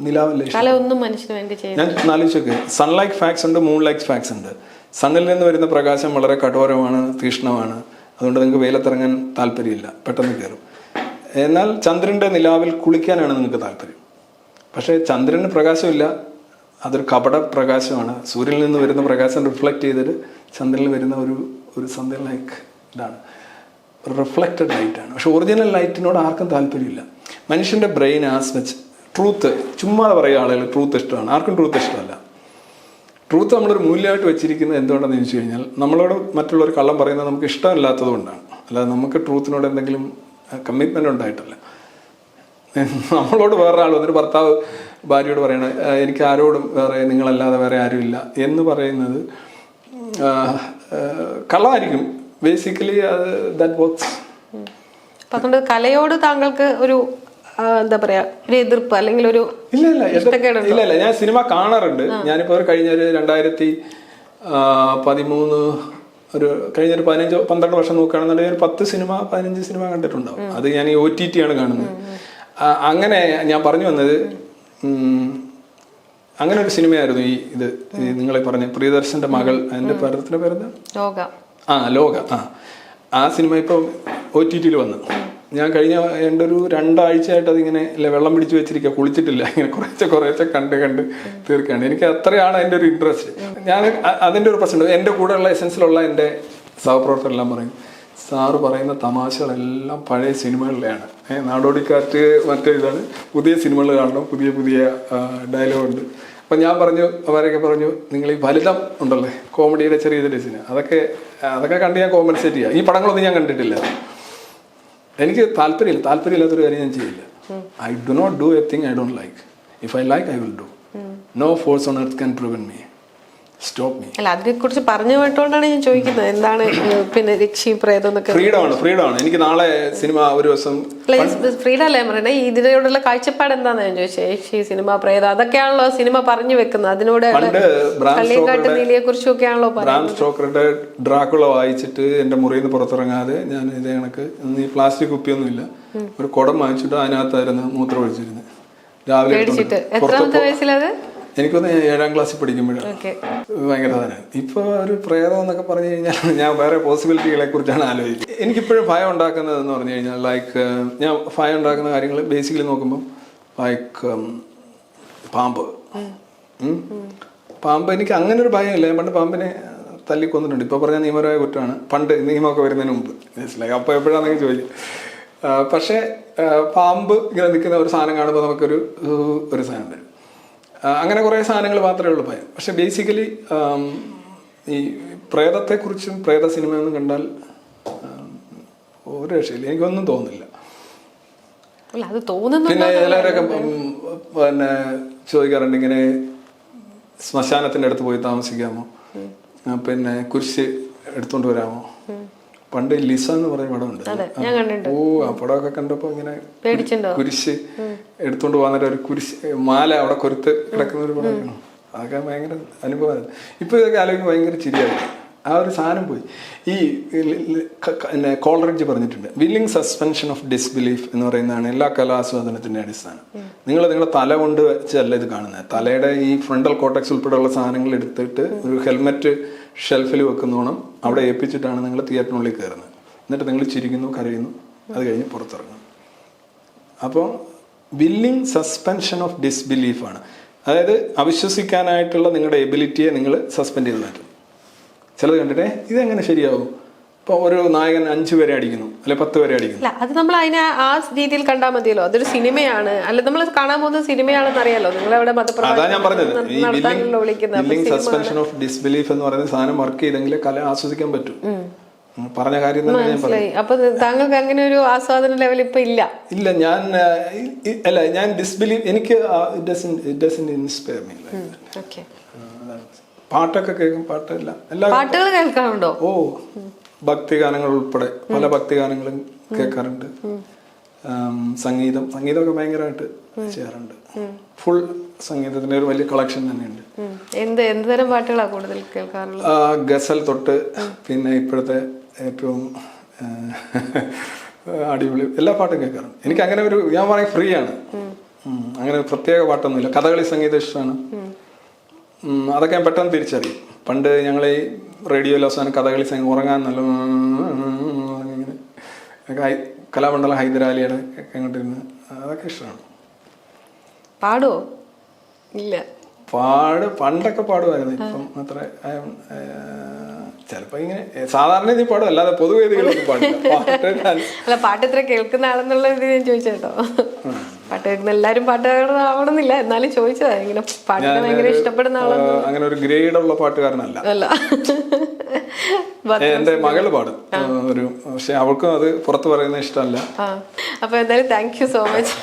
നിലാവല്ലേ? കല ഒന്നും മനുഷ്യന് വേണ്ടി ചെയ്യുന്നു. ഞാൻ ആലോചിച്ചൊക്കെ, സൺ ലൈക്ക് ഫാക്സ് ഉണ്ട്, മൂൺ ലൈക്ക് ഫാക്സ് ഉണ്ട്. സണ്ണിൽ നിന്ന് വരുന്ന പ്രകാശം വളരെ കഠോരമാണ്, തീക്ഷ്ണമാണ്. അതുകൊണ്ട് നിങ്ങൾക്ക് വെയിലത്തിറങ്ങാൻ താല്പര്യമില്ല, പെട്ടെന്ന് കയറും. എന്നാൽ ചന്ദ്രന്റെ നിലാവിൽ കുളിക്കാനാണ് നിങ്ങൾക്ക് താല്പര്യം. പക്ഷേ ചന്ദ്രന് പ്രകാശമില്ല, അതൊരു കപട പ്രകാശമാണ്. സൂര്യനിൽ നിന്ന് വരുന്ന പ്രകാശം റിഫ്ലക്റ്റ് ചെയ്തിട്ട് ചന്ദ്രനിൽ വരുന്ന ഒരു സംതിങ് ലൈക്ക് ഇതാണ്, റിഫ്ലക്റ്റഡ് ലൈറ്റാണ്. പക്ഷെ ഒറിജിനൽ ലൈറ്റിനോട് ആർക്കും താല്പര്യമില്ല. മനുഷ്യൻ്റെ ബ്രെയിൻ ആസ് വെച്ച് ട്രൂത്ത്, ചുമ്മാ പറയുക ആളുകൾ ട്രൂത്ത് ഇഷ്ടമാണ്, ആർക്കും ട്രൂത്ത് ഇഷ്ടമല്ല. ട്രൂത്ത് നമ്മളൊരു മൂല്യമായിട്ട് വെച്ചിരിക്കുന്നത് എന്തുകൊണ്ടെന്ന് ചോദിച്ചു കഴിഞ്ഞാൽ, നമ്മളോട് മറ്റുള്ളവർ കള്ളം പറയുന്നത് നമുക്ക് ഇഷ്ടമില്ലാത്തത് കൊണ്ടാണ്. അല്ലാതെ നമുക്ക് ട്രൂത്തിനോട് എന്തെങ്കിലും കമ്മിറ്റ്മെൻ്റ് ഉണ്ടായിട്ടല്ല. നമ്മളോട് വേറൊരാൾ വന്നിട്ട്, ഭർത്താവ് ഭാര്യയോട് പറയണത്, എനിക്ക് ആരോടും നിങ്ങളല്ലാതെ വേറെ ആരുമില്ല എന്ന് പറയുന്നത് കള്ളമായിരിക്കും. Basically that works. അതുകൊണ്ട് കലയോട് താങ്കൾക്ക് ഒരു എന്താ പറയാ, ഒരു എതിർപ്പ് അല്ലെങ്കിൽ ഒരു ഇല്ല. ഞാൻ സിനിമ കാണാറുണ്ട്. ഞാനിപ്പോ കഴിഞ്ഞ ഒരു 2013 കഴിഞ്ഞൊരു 15-12 വർഷം നോക്കുകയാണെന്നുണ്ടെങ്കിൽ ഒരു 10 സിനിമ 15 സിനിമ കണ്ടിട്ടുണ്ടാവും. അത് ഞാൻ ഈ OTT ആണ് കാണുന്നത്. അങ്ങനെ ഞാൻ പറഞ്ഞു വന്നത്, അങ്ങനെ ഒരു സിനിമയായിരുന്നു ഇത് നിങ്ങളെ പറഞ്ഞ പ്രിയദർശന്റെ മകൾ, അതിന്റെ പരത്തിന്റെ പേരെന്താ, ലോക. ആ സിനിമ ഇപ്പോൾ OTT വന്നു. ഞാൻ കഴിഞ്ഞ എൻ്റെ ഒരു 2 ആഴ്ചയായിട്ട് അതിങ്ങനെ വെള്ളം പിടിച്ച് വെച്ചിരിക്കുക, കുളിച്ചിട്ടില്ല. ഇങ്ങനെ കുറേശ്ശെ കണ്ട് തീർക്കുകയാണ്. എനിക്ക് അത്രയാണ് അതിൻ്റെ ഒരു ഇൻട്രസ്റ്റ്. ഞാൻ അതിൻ്റെ ഒരു പ്രശ്നം, എൻ്റെ കൂടെയുള്ള എസൻസിലുള്ള എൻ്റെ സഹപ്രവർത്തകരെല്ലാം പറയും, സാറ് പറയുന്ന തമാശകളെല്ലാം പഴയ സിനിമകളിലെയാണ്. നാടോടിക്കാറ്റ് മറ്റേ ഇതാണ്, പുതിയ സിനിമകൾ കാണണം, പുതിയ ഡയലോഗുണ്ട്. അപ്പം ഞാൻ അവരൊക്കെ പറഞ്ഞു, നിങ്ങൾ ഈ ഫലിതം ഉണ്ടല്ലേ, കോമഡിയുടെ ചെറിയ സിനിമ, അതൊക്കെ കണ്ട് ഞാൻ കോമ്പൻസേറ്റ് ചെയ്യാം. ഈ പടങ്ങളൊന്നും ഞാൻ കണ്ടിട്ടില്ല. എനിക്ക് താല്പര്യമില്ലാത്തൊരു കാര്യം ഞാൻ ചെയ്യില്ല. I do not do a thing I don't like. If I like I will do. No force on earth can prevent me, stop me. അല്ല, അതിനെക്കുറിച്ച് പറഞ്ഞു കേട്ടോണ്ടാണ് ഞാൻ ചോദിക്കുന്നത് എന്താണ് പിന്നെ രക്ഷി പ്രേതം എന്നൊക്കെ. ഫ്രീഡം ആണ്. എനിക്ക് നാളെ സിനിമ ഒരു ദിവസം ഫ്രീഡം അല്ലേ പറയണേ, ഇതിനോടുള്ള കാഴ്ചപ്പാട് എന്താന്ന് ഞാൻ ചോദിച്ചത്. യക്ഷി, സിനിമ, പ്രേതം അതൊക്കെയാണല്ലോ സിനിമ പറഞ്ഞു വെക്കുന്നത്. അതിനോട് കള്ളിയങ്കാട്ട് നീലിയെ കുറിച്ചും ഒക്കെയാണല്ലോ ബ്രാം സ്റ്റോക്കറുടെ ഡ്രാക്കുള വായിച്ചിട്ട് എന്റെ മുറിയിൽ നിന്ന് പുറത്തിറങ്ങാതെ ഞാൻ ഇതേ കണക്ക് ഈ പ്ലാസ്റ്റിക് കുപ്പിയൊന്നുമില്ല, ഒരു കുടം വാങ്ങിച്ചിട്ട് അതിനകത്തായിരുന്നു മൂത്രം ഒഴിച്ചിരുന്നത് രാവിലെ. എത്രാമത്തെ വയസ്സിലത്? എനിക്കൊന്ന് 7ാം ക്ലാസ്സിൽ പഠിക്കുമ്പോഴാണ് ഭയങ്കര സാധനം. ഇപ്പൊ ഒരു പ്രേതം എന്നൊക്കെ പറഞ്ഞു കഴിഞ്ഞാൽ ഞാൻ വേറെ പോസിബിലിറ്റികളെ കുറിച്ചാണ് ആലോചിക്കുന്നത്. എനിക്കിപ്പോഴും ഭയം ഉണ്ടാക്കുന്നത് എന്ന് പറഞ്ഞു കഴിഞ്ഞാൽ ലൈക്ക് ഞാൻ ഭയം ഉണ്ടാക്കുന്ന കാര്യങ്ങൾ ബേസിക്കലി നോക്കുമ്പോൾ ലൈക്ക് പാമ്പ് എനിക്ക് അങ്ങനെ ഒരു ഭയമില്ല. ഞാൻ പണ്ട് പാമ്പിനെ തല്ലിക്കൊന്നിട്ടുണ്ട്. ഇപ്പൊ പറഞ്ഞ നിയമപരമായ കുറ്റമാണ്, പണ്ട് നിയമമൊക്കെ വരുന്നതിന് മുമ്പ് മനസ്സിലായി. അപ്പൊ എപ്പോഴാണെന്നൊക്കെ ചോദിച്ചു. പക്ഷെ പാമ്പ് ഇങ്ങനെ നിൽക്കുന്ന ഒരു സാധനം കാണുമ്പോൾ നമുക്കൊരു സാധനം വരും. അങ്ങനെ കുറേ സാധനങ്ങൾ മാത്രമേ ഉള്ളൂ ഭയം. പക്ഷെ ബേസിക്കലി ഈ പ്രേതത്തെക്കുറിച്ചും പ്രേത സിനിമയൊന്നും കണ്ടാൽ ഒരു രക്ഷയില്ല, എനിക്കൊന്നും തോന്നില്ല. പിന്നെ ചിലരൊക്കെ പിന്നെ ചോദിക്കാറുണ്ട് ഇങ്ങനെ ശ്മശാനത്തിൻ്റെ അടുത്ത് പോയി താമസിക്കാമോ, പിന്നെ കുരിശ് എടുത്തോണ്ട് വരാമോ. പണ്ട് ലിസ എന്ന് പറയുന്ന പടമുണ്ട്. ആ പടമൊക്കെ കണ്ടപ്പോ ഇങ്ങനെ കുരിശ് എടുത്തോണ്ട് വന്നിട്ട് ഒരു കുരിശ് മാല അവിടെ കൊരുത്ത് കിടക്കുന്ന ഒരു പടമാണ്. അതൊക്കെ ഭയങ്കര അനുഭവമായിരുന്നു. ഇപ്പൊ ഇതൊക്കെ ആലോചിക്കുമ്പോൾ ഭയങ്കര ചിരിയായിരുന്നു. ആ ഒരു സാധനം പോയി. ഈ കോളറിഡ്ജ് പറഞ്ഞിട്ടുണ്ട്, വില്ലിംഗ് സസ്പെൻഷൻ ഓഫ് ഡിസ്ബിലീഫ് എന്ന് പറയുന്നതാണ് എല്ലാ കലാസ്വാദനത്തിന്റെ അടിസ്ഥാനം. നിങ്ങളുടെ തല കൊണ്ട് വെച്ചല്ല ഇത് കാണുന്നത്. തലയുടെ ഈ ഫ്രണ്ടൽ കോർട്ടക്സ് ഉൾപ്പെടെയുള്ള സാധനങ്ങൾ എടുത്തിട്ട് ഒരു ഹെൽമെറ്റ് ഷെൽഫിൽ വെക്കുന്നോണം അവിടെ ഏൽപ്പിച്ചിട്ടാണ് നിങ്ങൾ തിയേറ്ററിനുള്ളിൽ കയറുന്നത്. എന്നിട്ട് നിങ്ങൾ ചിരിക്കുന്നു, കരയുന്നു, അത് കഴിഞ്ഞ് പുറത്തിറങ്ങും. അപ്പോൾ വില്ലിംഗ് സസ്പെൻഷൻ ഓഫ് ഡിസ്ബിലീഫാണ്. അതായത് അവിശ്വസിക്കാനായിട്ടുള്ള നിങ്ങളുടെ എബിലിറ്റിയെ നിങ്ങൾ സസ്പെൻഡ് ചെയ്ത് മാറ്റും. ചിലത് കണ്ടിട്ടേ ഇതെങ്ങനെ ശരിയാവും. ഇപ്പോൾ ഒരു നായകൻ 5 പേരെ അടിക്കുന്നു, അല്ലെ 10 പേരെ അടിക്കുന്നു. അത് നമ്മൾ അതിനെ ആ രീതിയിൽ കണ്ടാൽ മതിയല്ലോ. അതൊരു സിനിമയാണ്, അല്ല നമ്മൾ കാണാൻ പോകുന്ന സിനിമയാണെന്ന് അറിയാലോ. നിങ്ങളവിടെ അതാ ഞാൻ പറഞ്ഞത്, ഈ വില്ലിംഗ് സസ്പെൻഷൻ ഓഫ് ഡിസ്ബിലീഫ് എന്ന് പറയുന്ന സാധനം വർക്ക് ചെയ്തെങ്കിലേ കല ആസ്വദിക്കാൻ പറ്റും. പറഞ്ഞ കാര്യം തന്നെ ഞാൻ പറഞ്ഞു. അപ്പൊ താങ്കൾക്ക് അങ്ങനെ ഒരു ആസ്വാദന ലെവൽ ഇപ്പൊ ഇല്ല? ഇല്ല, ഞാൻ ഡിസ്ബിലീവ്, എനിക്ക് ഇൻസ്പയർ മീ. പാട്ടൊക്കെ കേൾക്കും, പാട്ടല്ല എല്ലാ പാട്ടുകൾ കേൾക്കാറുണ്ടോ? ഓ, ഭക്തിഗാനങ്ങൾ ഉൾപ്പെടെ പല ഭക്തിഗാനങ്ങളും കേൾക്കാറുണ്ട്. സംഗീതമൊക്കെ ഭയങ്കരമായിട്ട് ചെയ്യാറുണ്ട്. ഫുൾ സംഗീതത്തിന്റെ ഒരു വലിയ കളക്ഷൻ തന്നെയുണ്ട്. എന്ത് തരം പാട്ടുകളാണ് കൂടുതൽ കേൾക്കാറുള്ളത്? ഗസൽ തൊട്ട് പിന്നെ ഇപ്പോഴത്തെ ഏറ്റവും അടിപൊളി എല്ലാ പാട്ടും കേൾക്കാറുണ്ട്. എനിക്ക് അങ്ങനെ ഒരു, ഞാൻ പറയും, ഫ്രീ ആണ്. അങ്ങനെ പ്രത്യേക പാട്ടൊന്നുമില്ല. കഥകളി സംഗീതം ഇഷ്ടമാണ്. അതൊക്കെ ഞാൻ പെട്ടെന്ന് തിരിച്ചറിയും. പണ്ട് ഞങ്ങൾ ഈ റേഡിയോയിൽ അവസാനം കഥകളി സംഗീതം ഉറങ്ങാൻ നല്ല ഇങ്ങനെ കലാമണ്ഡലം ഹൈദരാലിയുടെ ഒക്കെ കണ്ടിരുന്നു. അതൊക്കെ ഇഷ്ടമാണ്. പാടുവോ? ഇല്ല. പണ്ടൊക്കെ പാടുമായിരുന്നു. ഇപ്പം അത്ര ചിലപ്പോ ഇങ്ങനെ സാധാരണ രീതി പാടും, അല്ലാതെ പൊതുവേദികളൊന്നും പാടില്ല. പാട്ട് ഇത്ര കേൾക്കുന്ന ആളെന്നുള്ള രീതി ഞാൻ ചോദിച്ചേട്ടോ. പാട്ട് കേൾക്കുന്ന എല്ലാരും പാട്ടുകാരാവണമെന്നില്ല, എന്നാലും ചോദിച്ചതാ. ഇങ്ങനെ പാട്ടിനെ ഭയങ്കര ഇഷ്ടപ്പെടുന്ന ആളൊന്നും അങ്ങനെ ഒരു ഗ്രേഡ് ഉള്ള പാട്ടുകാരനല്ല. എന്റെ മകള് പാടും ഒരു, പക്ഷെ അവൾക്കും അത് പുറത്ത് പറയുന്നത് ഇഷ്ടമല്ല. അപ്പൊ എന്തായാലും താങ്ക് യു സോ മച്ച്.